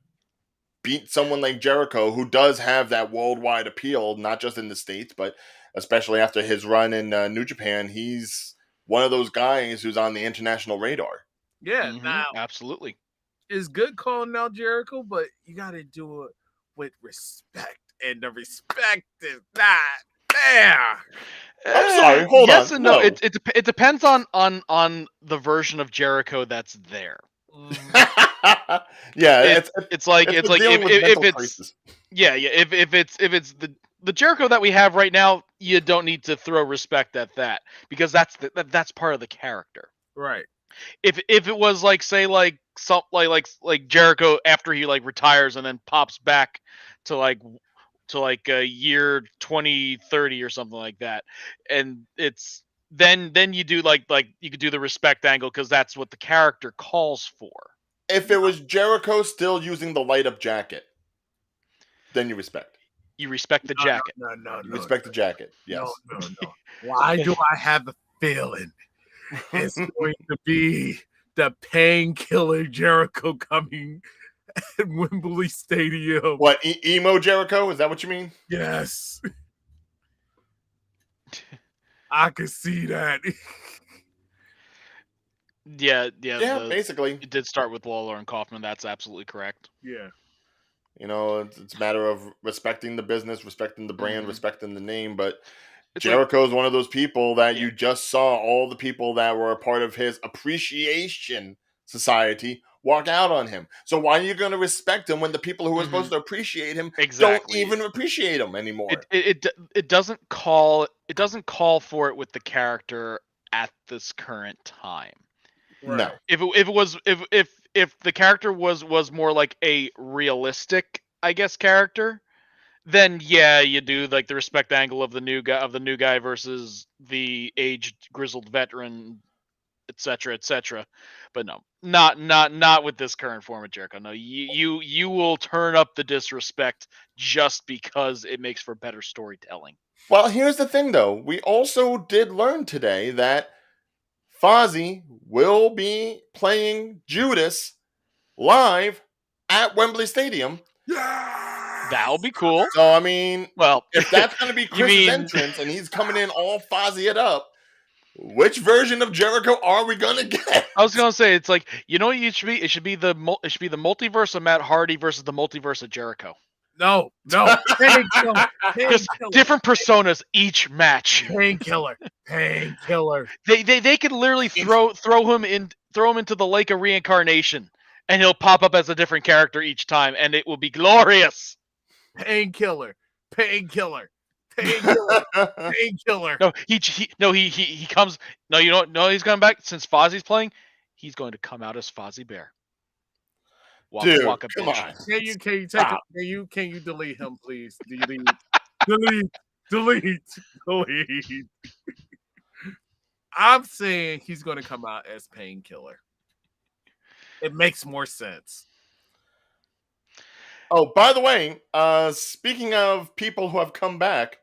beat someone like Jericho, who does have that worldwide appeal, not just in the States, but especially after his run in New Japan. He's one of those guys who's on the international radar. Yeah, Mm-hmm. now Absolutely. it's good calling out Jericho, but you got to do it with respect, and the respect is not there. I'm sorry, hold Yes on. and no. No. It depends on the version of Jericho that's there. Mhm. Yeah, It it's it's like it's it's the like dealing with if mental it's crisis. yeah, if it's the Jericho that we have right now, you don't need to throw respect at that because that's part of the character. Right. If it was like say like some like Jericho after he like retires and then pops back to like a year 2030 or something like that, and it's then you do like you could do the respect angle because that's what the character calls for. If it was Jericho still using the light up jacket, then you respect. You respect the No, jacket. no, no, You no, respect the jacket. no, Yes. no, no. Why do I have a feeling it's going to be the painkiller Jericho coming at Wembley Stadium? What, emo Jericho? Is that what you mean? Yes. I can see that. Yeah, Yeah, basically. it did start with Lawler and Kaufman. That's absolutely correct. Yeah. It's a matter of respecting the business, respecting the brand, Mhm. respecting the name. But It's like Jericho is one of those people that Yeah. you just saw all the people that were a part of his appreciation society walk out on him. So why are you going to respect him when the people who are supposed Mhm. to appreciate him don't Exactly. even appreciate him anymore? It doesn't call for it with the character at this current time. Right. No. If it was if the character was more like a realistic, I guess, character, then yeah, you do like the respect angle of the new guy versus the aged grizzled veteran, etc., etc. But no, not with this current form of Jericho. No, you will turn up the disrespect just because it makes for better storytelling. Well, here's the thing, though. We also did learn today that Fozzy will be playing Judas live at Wembley Stadium. That'll be cool. So, I mean, Well, if that's going to be you Chris's mean entrance and he's coming in all Fozzy it up, which version of Jericho are we going to get? I was gonna say it's like what you should be. It should be the multiverse of Matt Hardy versus the multiverse of Jericho. No, no. Painkiller. Just Painkiller. different personas each match. Painkiller. Painkiller. They could literally throw him into the lake of reincarnation, and he'll pop up as a different character each time, and it will be glorious. Painkiller. Painkiller. Painkiller. Painkiller. No, he comes. No, you know, no, he's coming back since Fozzie's playing. He's going to come out as Fozzie Bear. Waka Dude, waka, come bitch. on. Can you take it? Stop. Can you delete him, please? Delete. Delete. I'm saying he's gonna come out as Painkiller. It makes more sense. Oh, by the way, speaking of people who have come back,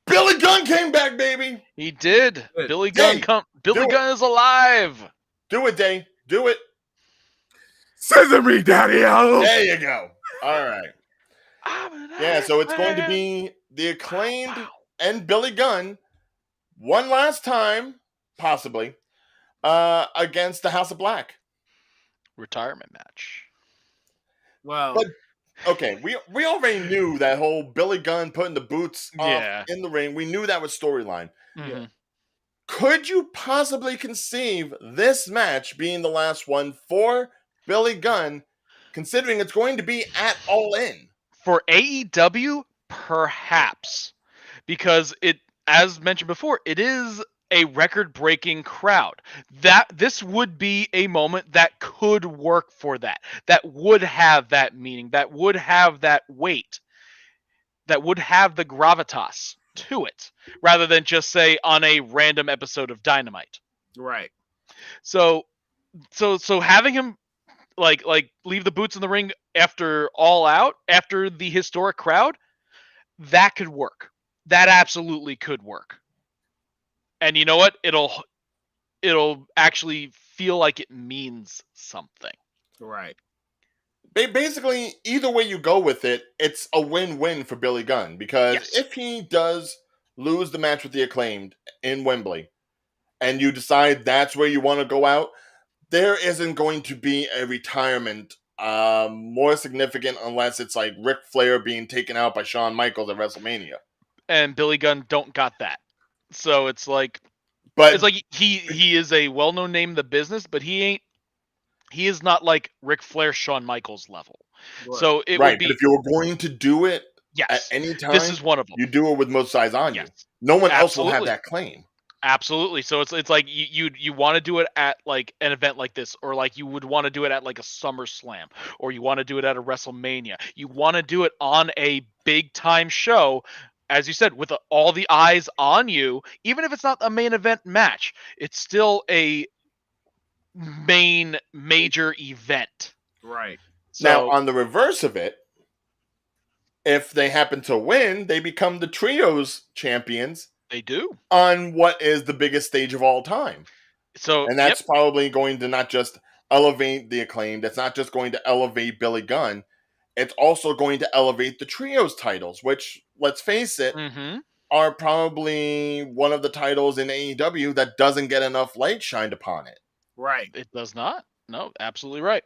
Billy Gunn came back, baby. He did. Good. Billy Day, Gunn do it. Gunn is alive. Do it, Day. Do it. Sesame Daddy O. There you go. All right. Yeah, so it's going to be the Acclaimed and Billy Gunn one last time, possibly, against the House of Black. Retirement match. Well, But okay, we already knew that whole Billy Gunn putting the boots off Yeah. in the ring. We knew that was storyline. Mhm. Could you possibly conceive this match being the last one for Billy Gunn, considering it's going to be at All In? For AEW, perhaps, because it, as mentioned before, it is a record-breaking crowd. That this would be a moment that could work for that. That would have that meaning. That would have that weight. That would have the gravitas to it, rather than just say on a random episode of Dynamite. right. So having him like leave the boots in the ring after All Out, after the historic crowd, That could work. That absolutely could work. And you know what? It'll actually feel like it means something. Right. Basically, either way you go with it, it's a win-win for Billy Gunn, because Yes. if he does lose the match with the Acclaimed in Wembley, and you decide that's where you want to go out, there isn't going to be a retirement more significant unless it's like Ric Flair being taken out by Shawn Michaels at WrestleMania. And Billy Gunn don't got that. So it's like But he is a well-known name in the business, but he is not like Ric Flair, Shawn Michaels level. Right. So it right, would be but if you were going to do it at yes. any time, This is one of them. you do it with most eyes on you. Yes. No one else will have Absolutely. that claim. Absolutely. So it's like you want to do it at like an event like this, or like you would want to do it at like a SummerSlam, or you want to do it at a WrestleMania. You want to do it on a big time show, as you said, with all the eyes on you. Even if it's not a main event match, it's still a major event. Right. Now, So on the reverse of it, if they happen to win, they become the Trios champions they do. on what is the biggest stage of all time. So And that's probably going to not just elevate the Acclaimed, it's not just going to elevate Billy Gunn, it's also going to elevate the Trios titles, which, let's face it, mm-hmm. are probably one of the titles in AEW that doesn't get enough light shined upon it. Right. It does not. No, absolutely right.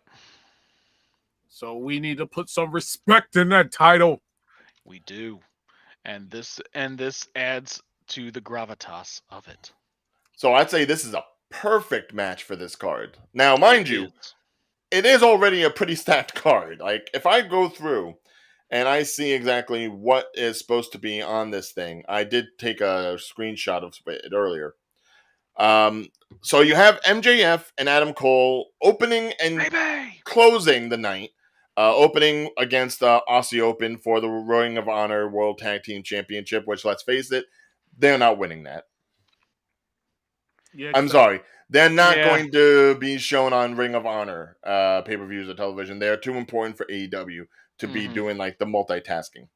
So we need to put some respect in that title. We do. And this adds to the gravitas of it. So I'd say this is a perfect match for this card. Now, mind you, is. it is already a pretty stacked card. Like, if I go through and I see exactly what is supposed to be on this thing, I did take a screenshot of it earlier. So you have MJF and Adam Cole opening and Baby! closing the night. Opening against Aussie Open for the Ring of Honor World Tag Team Championship, which, let's face it, they're not winning that. Yeah, I'm sorry. They're not Yeah. going to be shown on Ring of Honor pay-per-views or television. They are too important for AEW to be doing like the multitasking.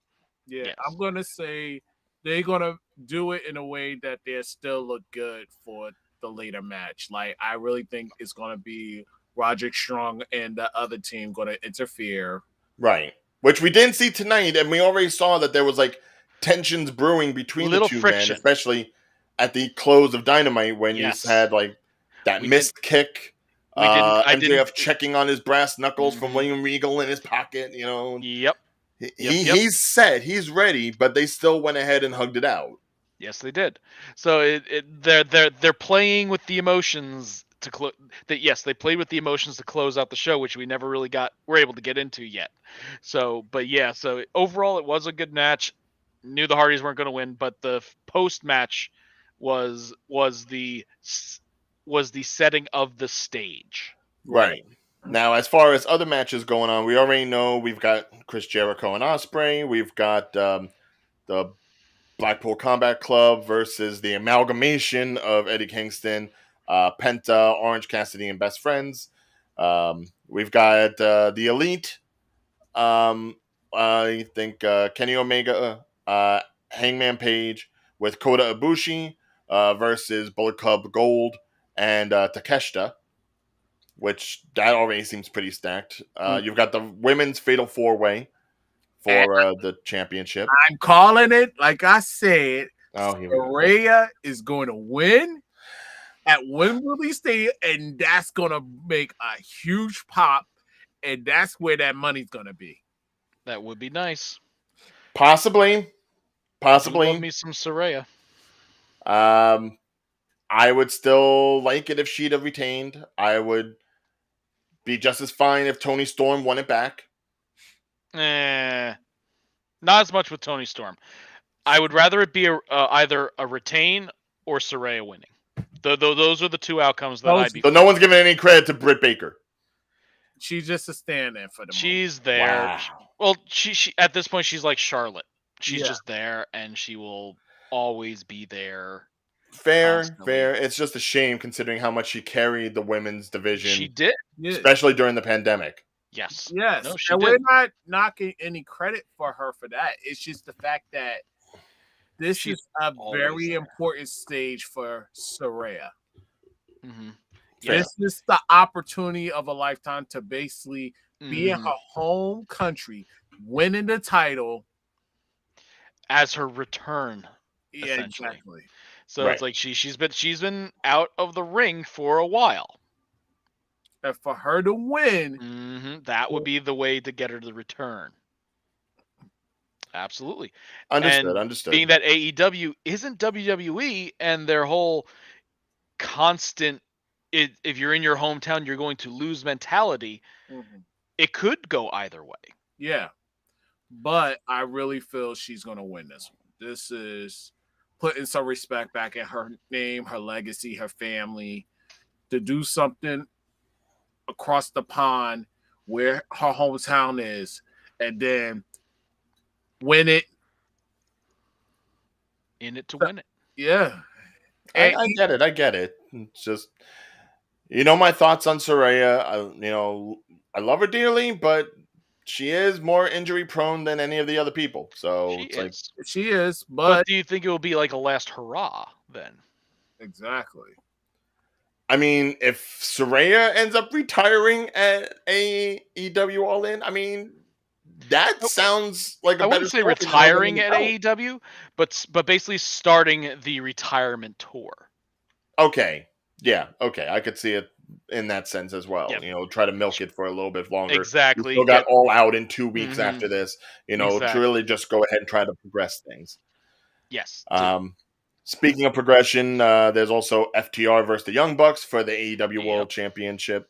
Yeah, Yes. I'm gonna say they're gonna do it in a way that they still look good for the later match. Like, I really think it's gonna be Roderick Strong and the other team gonna interfere. Right. Which we didn't see tonight, and we already saw that there was like tensions brewing between Little the two friction. men, especially at the close of Dynamite when Yes. you had like that missed kick. MJF checking on his brass knuckles from William Regal in his pocket, you know. Yep. He's set, he's ready, but they still went ahead and hugged it out. Yes, they did. So they're playing with the emotions to close. Yes, they played with the emotions to close out the show, which we never really were able to get into yet. So, but yeah, so overall it was a good match. Knew the Hardys weren't going to win, but the post match was the setting of the stage. Right. Now, as far as other matches going on, we already know we've got Chris Jericho and Ospreay. We've got the Blackpool Combat Club versus the amalgamation of Eddie Kingston, Penta, Orange Cassidy, and Best Friends. We've got the Elite. I think Kenny Omega, Hangman Page with Kota Ibushi versus Bullet Club Gold and Takeshita, which that already seems pretty stacked. You've got the women's Fatal 4-Way for the championship. I'm calling it, like I said, Saraya is going to win at Wembley Stadium, and that's going to make a huge pop, and that's where that money's going to be. That would be nice. Possibly. Love me some Saraya. I would still like it if she'd have retained. I would be just as fine if Toni Storm won it back. Not as much with Toni Storm. I would rather it be either a retain or Saraya winning. Those are the two outcomes that I'd be. So no one's giving any credit to Britt Baker. She's just a stand-in for the She's there. Wow. Well, she at this point she's like Charlotte. She's just there, and she will always be there. Fair. It's just a shame considering how much she carried the women's division. She did, especially during the pandemic. Yes. Yes, No, she and did. we're not knocking any credit for her for that. It's just the fact that this She's is a always very there. important stage for Soraya. Mm-hmm. Fair. This is the opportunity of a lifetime to basically be in Mhm. her home country, winning the title. As her return, Yeah, essentially. exactly. So it's Right. like she's been out of the ring for a while. And for her to win, That would be the way to get her to return. Absolutely. Understood. And being Understood. that AEW isn't WWE and their whole constant if you're in your hometown you're going to lose mentality, it could go either way. yeah. But I really feel she's going to win this one. This is putting some respect back in her name, her legacy, her family, to do something across the pond where her hometown is, and then win it. In it to win it. Yeah. I, And I get it. I get it. It's just my thoughts on Soraya. I love her dearly, but she is more injury prone than any of the other people. So She it's like, is. she is, But but do you think it will be like a last hurrah then? exactly. I mean, if Soraya ends up retiring at AEW All In, I mean, that sounds like a I better wouldn't say story than her winning retiring the at belt. AEW, but basically starting the retirement tour. Okay. Yeah. Okay. I could see it in that sense as well. Yep. Try to milk it for a little bit longer. We Exactly. still got Get All Out in 2 weeks Mhm. after this. To Exactly. really just go ahead and try to progress things. Yes. Speaking of progression, there's also FTR versus the Young Bucks for the AEW Yep. World Championship,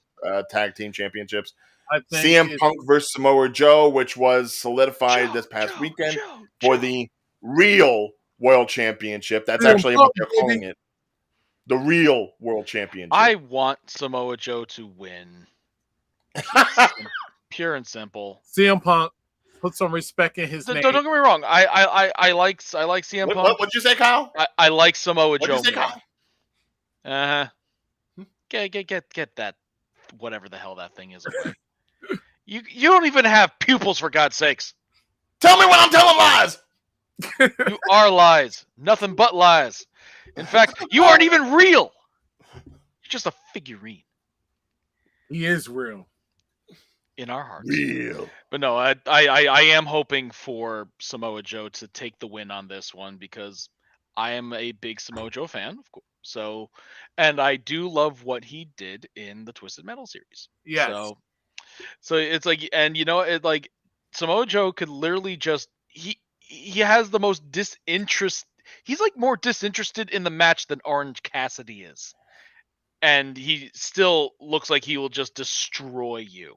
Tag Team Championships. I think CM Punk versus Samoa Joe, which was solidified this past weekend for the real World Championship. That's actually what they're calling it. The real World Championship. I want Samoa Joe to win. Pure and simple. CM Punk, put some respect in his name. Don't get me wrong. I like CM Punk. What'd you say, Kyle? I like Samoa Joe What'd you say, more. Kyle? Get that whatever the hell that thing is away. You don't even have pupils, for God's sakes. Tell me when I'm telling lies. You are lies. Nothing but lies. In fact, you aren't even real. You're just a figurine. He is real. In our hearts. Real. But no, I am hoping for Samoa Joe to take the win on this one because I am a big Samoa Joe fan, of course. So, and I do love what he did in the Twisted Metal series. Yes. So it's like, and like Samoa Joe could literally just he has the most disinterest. He's like more disinterested in the match than Orange Cassidy is, and he still looks like he will just destroy you.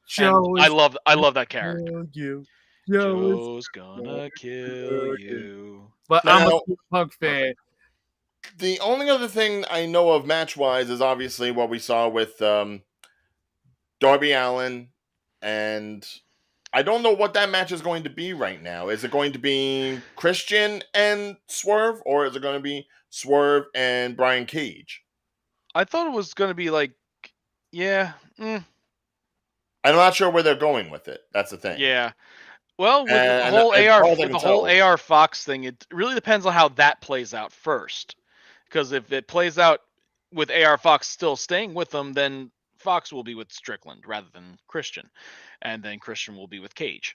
Joe I love that character. You. Joe's gonna kill you. But Now, I'm a Punk fan. The only other thing I know of match-wise is obviously what we saw with Darby Allin, and I don't know what that match is going to be right now. Is it going to be Christian and Swerve, or is it going to be Swerve and Brian Cage? I thought it was gonna be like, yeah, I'm not sure where they're going with it. That's the thing. yeah. Well, with the And whole as AR far as I with can the whole tell- AR Fox thing, it really depends on how that plays out first. Because if it plays out with AR Fox still staying with them, then Fox will be with Strickland rather than Christian, and then Christian will be with Cage.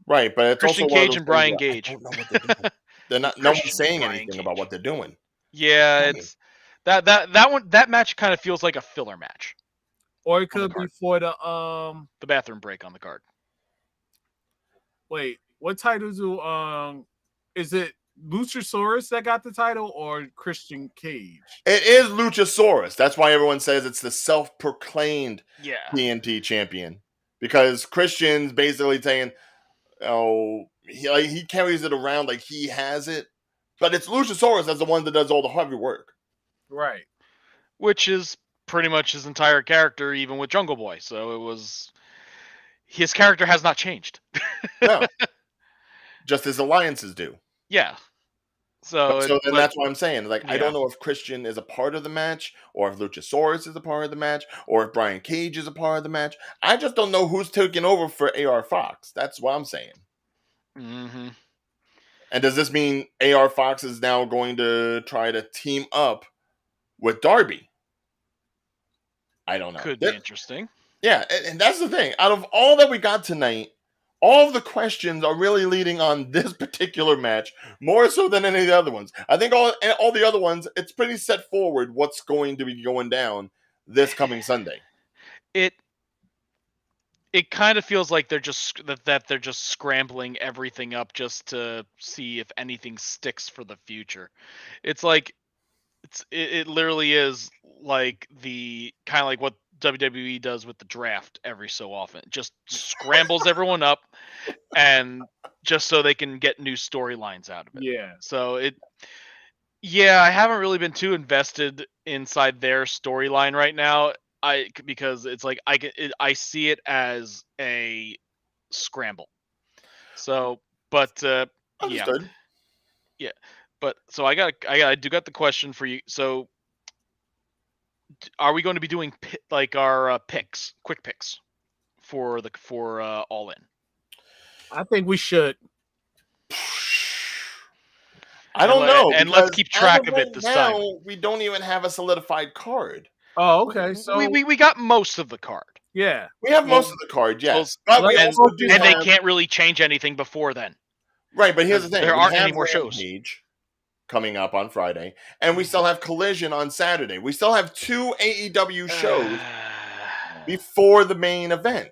Right, but it's Christian also one of Cage those and things Brian where I Gage. don't know what they're doing. They're not. No one's Christian saying Brian anything Cage. about what they're doing. Yeah, Tell me. it's that match kind of feels like a filler match. Or it could be for the bathroom break on the card. Wait, what titles do is it Luchasaurus that got the title or Christian Cage? It is Luchasaurus. That's why everyone says it's the self-proclaimed Yeah. TNT champion. Because Christian's basically saying, oh, he carries it around like he has it. But it's Luchasaurus that's the one that does all the heavy work. Right. Which is pretty much his entire character, even with Jungle Boy. So his character has not changed. No. Just as alliances do. Yeah. So, So then but that's what I'm saying. Like, I Yeah. don't know if Christian is a part of the match, or if Luchasaurus is a part of the match, or if Brian Cage is a part of the match. I just don't know who's taking over for AR Fox. That's what I'm saying. mhm. And does this mean AR Fox is now going to try to team up with Darby? I don't know. Could be interesting. Yeah, and that's the thing. Out of all that we got tonight, all of the questions are really leading on this particular match more so than any of the other ones. I think all the other ones, it's pretty set forward what's going to be going down this coming Sunday. It kind of feels like they're just that they're just scrambling everything up just to see if anything sticks for the future. It's like it literally is like the kind of like what WWE does with the draft every so often. It just scrambles everyone up and just so they can get new storylines out of it. Yeah. So yeah, I haven't really been too invested inside their storyline right now. Because it's like I see it as a scramble. So, but yeah, Understood. yeah. But so I do got the question for you. So, are we going to be doing like our picks, quick picks for All In? I think we should. I don't know, And let's because keep as track of of right it this now, time. we don't even have a solidified card. Oh, okay. So We got most of the card. yeah. We have most Well, of the card, yes. So- But we and- also do And they have... can't really change anything before then. Right, but here's the thing. There We aren't have any more shows. Rampage coming up on Friday, and we still have Collision on Saturday. We still have 2 AEW shows before the main event.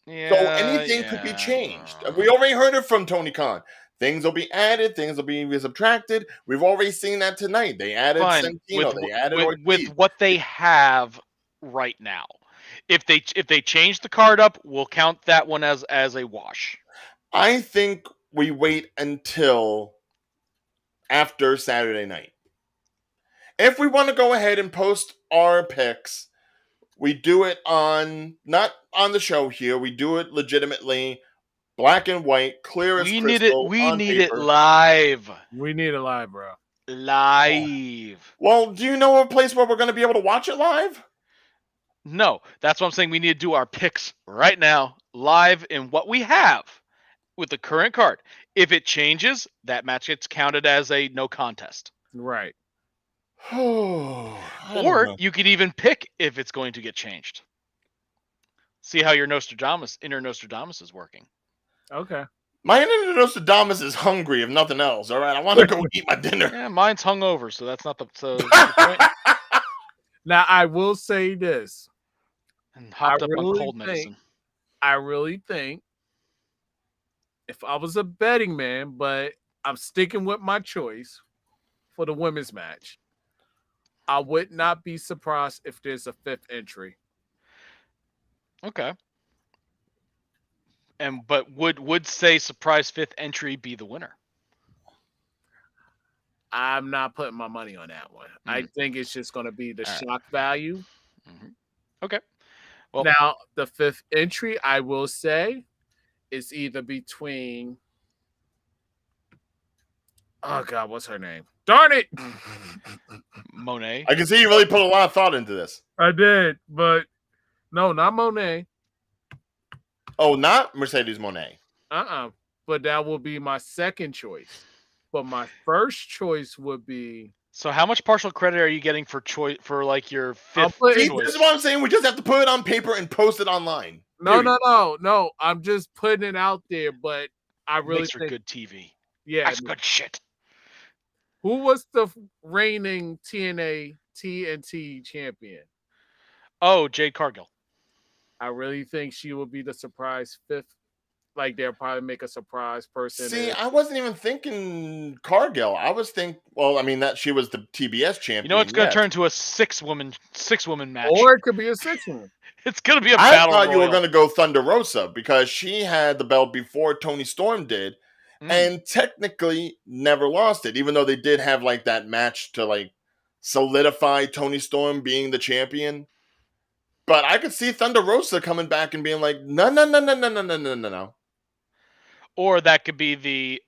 Yeah, So anything could be changed. We already heard it from Tony Khan. Things will be added, things will be subtracted. We've already seen that tonight. They added fine Santino, they added Ortiz. with what they have right now. If they change the card up, we'll count that one as a wash. I think we wait until after Saturday night. If we want to go ahead and post our picks, we do it not on the show here. We do it legitimately, black and white, clear as crystal. We on need it paper. live. We need it live, bro. Live. Well, do you know a place where we're going to be able to watch it live? No, that's what I'm saying. We need to do our picks right now, live in what we have with the current card. If it changes, that match gets counted as a no contest. Right. Or you could even pick if it's going to get changed. See how your inner Nostradamus is working. Okay. My inner Nostradamus is hungry, if nothing else. All right, I want to go eat my dinner. Yeah, mine's hungover, so that's not the point. Now I will say this. And hopped up on really cold medicine. I really think if I was a betting man, but I'm sticking with my choice for the women's match, I would not be surprised if there's a 5th entry. Okay. But would say surprise 5th entry be the winner? I'm not putting my money on that one. I think it's just going to be the shock value. Mm-hmm. Okay. Well, now, the 5th entry, I will say, is either between... Oh, God, what's her name? Darn it! Monet. I can see you really put a lot of thought into this. I did, but no, not Monet. Oh, not Mercedes Monet. But that will be my second choice. But my first choice would be... So how much partial credit are you getting for like your 5th See, choice? this is what I'm saying. We just have to put it on paper and post it online. No. I'm just putting it out there, but I really Makes for think... good TV. Yeah. That's good shit. Who was the reigning TNT champion? Oh, Jade Cargill. I really think she will be the surprise 5th. Like, they'll probably make a surprise person. See, I wasn't even thinking Cargill. I was that she was the TBS champion. You know, it's going to turn into a 6-woman match. Or it could be a 6-woman. It's going to be a battle royal. I thought you were going to go Thunder Rosa because she had the belt before Toni Storm did, and technically never lost it, even though they did have like that match to like solidify Toni Storm being the champion. But I could see Thunder Rosa coming back and being like, no. Or that could be the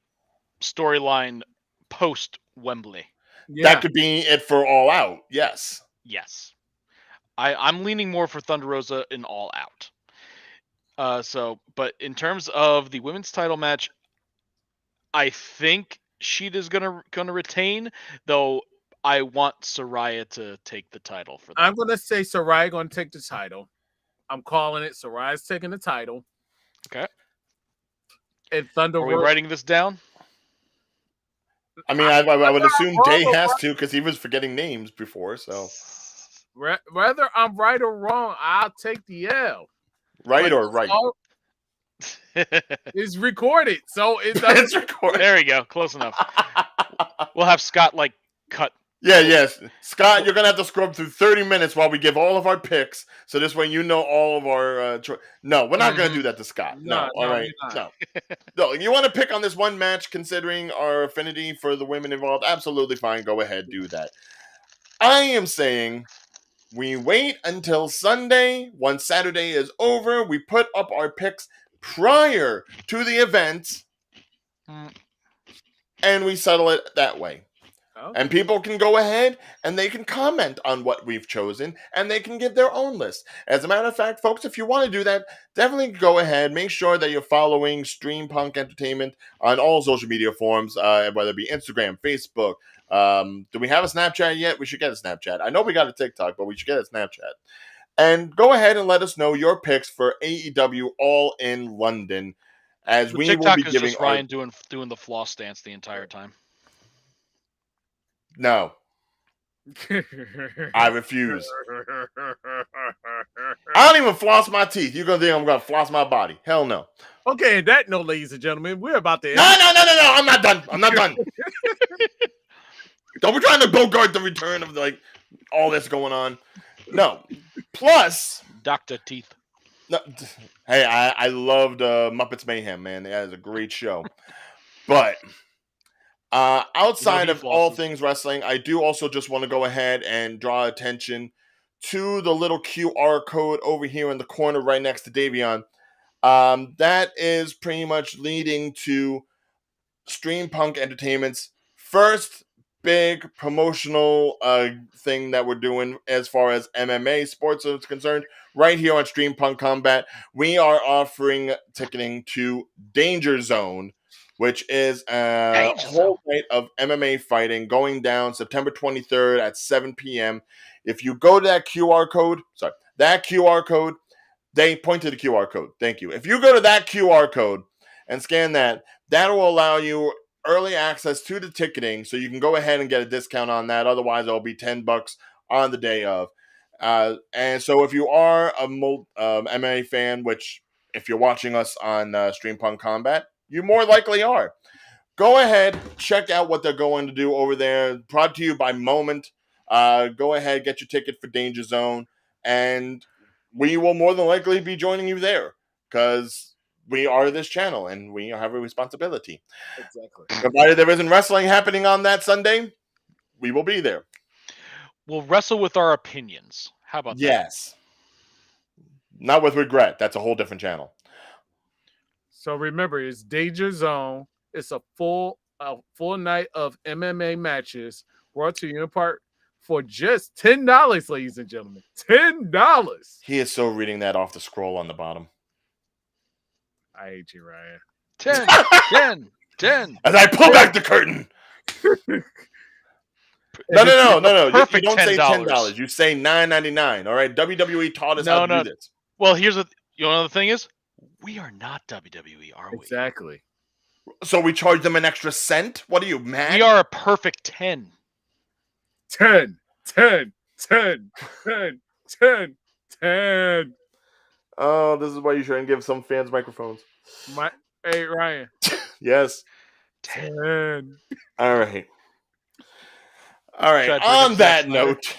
storyline post Wembley. Yeah. That could be it for All Out. Yes. Yes. I'm leaning more for Thunder Rosa in All Out. But in terms of the women's title match, I think Sheeta's gonna retain, though I want Saraya to take the title for that. I'm gonna say Saraya gonna take the title. I'm calling it. Saraya's taking the title. Okay. And Thunder Are we Rosa. writing this down? I mean, I would assume Day has to because he was forgetting names before. So Whether I'm right or wrong, I'll take the L. right But or right? It's recorded, so it It's doesn't. recorded. There we go. Close enough. We'll have Scott cut. Yeah, yes. Scott, you're going to have to scrub through 30 minutes while we give all of our picks. So this way you know all of our No, we're not going to do that to Scott. No. All right. No. No. You want to pick on this one match considering our affinity for the women involved? Absolutely fine. Go ahead. Do that. I am saying we wait until Sunday. Once Saturday is over, we put up our picks prior to the event and we settle it that way. Okay. And people can go ahead and they can comment on what we've chosen and they can give their own list. As a matter of fact, folks, if you want to do that, definitely go ahead. Make sure that you're following Stream Punk Entertainment on all social media forums, whether it be Instagram, Facebook. Do we have a Snapchat yet? We should get a Snapchat. I know we got a TikTok, but we should get a Snapchat. And go ahead and let us know your picks for AEW All in London. As The we TikTok will be is giving just Ryan doing the floss dance the entire time. No. I refuse. I don't even floss my teeth. You're going to think I'm going to floss my body. Hell no. Okay, and that note, ladies and gentlemen, we're about to end. No. I'm not done. I'm not done. Don't be trying to bogart the return of all this going on. No. Plus, Dr. Teeth. no, hey, I loved Muppets Mayhem, man. That is a great show. But outside of all things wrestling, I do also just want to go ahead and draw attention to the little QR code over here in the corner right next to Davion. That is pretty much leading to Stream Punk Entertainment's first big promotional thing that we're doing as far as MMA sports is concerned. Right here on Stream Punk Combat, we are offering ticketing to Danger Zone, which is a whole night of MMA fighting going down September 23rd at 7 p.m. If you go to that QR code, they point to the QR code. Thank you. If you go to that QR code and scan that, that will allow you early access to the ticketing, so you can go ahead and get a discount on that. Otherwise, it'll be $10 on the day of. And so if you are a MMA fan, which if you're watching us on Stream Punk Combat, you more likely are. Go ahead, check out what they're going to do over there. Brought to you by Moment. Go ahead, get your ticket for Danger Zone, and we will more than likely be joining you there because we are this channel and we have a responsibility. Exactly. Provided there isn't wrestling happening on that Sunday, we will be there. We'll wrestle with our opinions. How about that? Yes. Not with regret. That's a whole different channel. So remember, it's Danger Zone. It's a full night of MMA matches brought to you in part for just $10, ladies and gentlemen. $10. He is so reading that off the scroll on the bottom. I hate you, Ryan. 10. As I pull back the curtain. No. You don't say $10. You say $9.99. All right. WWE taught us how to do this. Well, the thing is, we are not WWE, are we? Exactly. So we charge them an extra cent? What are you, mad? We are a perfect 10. 10. Oh, this is why you shouldn't give some fans microphones. Hey, Ryan. Yes. 10. All right. On that note,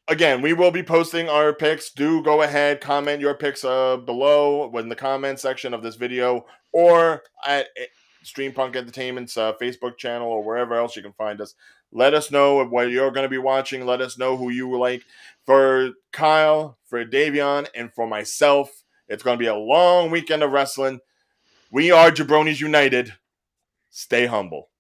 again, we will be posting our picks. Do go ahead, comment your picks below in the comment section of this video or at Stream Punk Entertainment's Facebook channel or wherever else you can find us. Let us know what you're going to be watching. Let us know who you like. For Kyle, for Davion, and for myself, it's going to be a long weekend of wrestling. We are Jabronis United. Stay humble.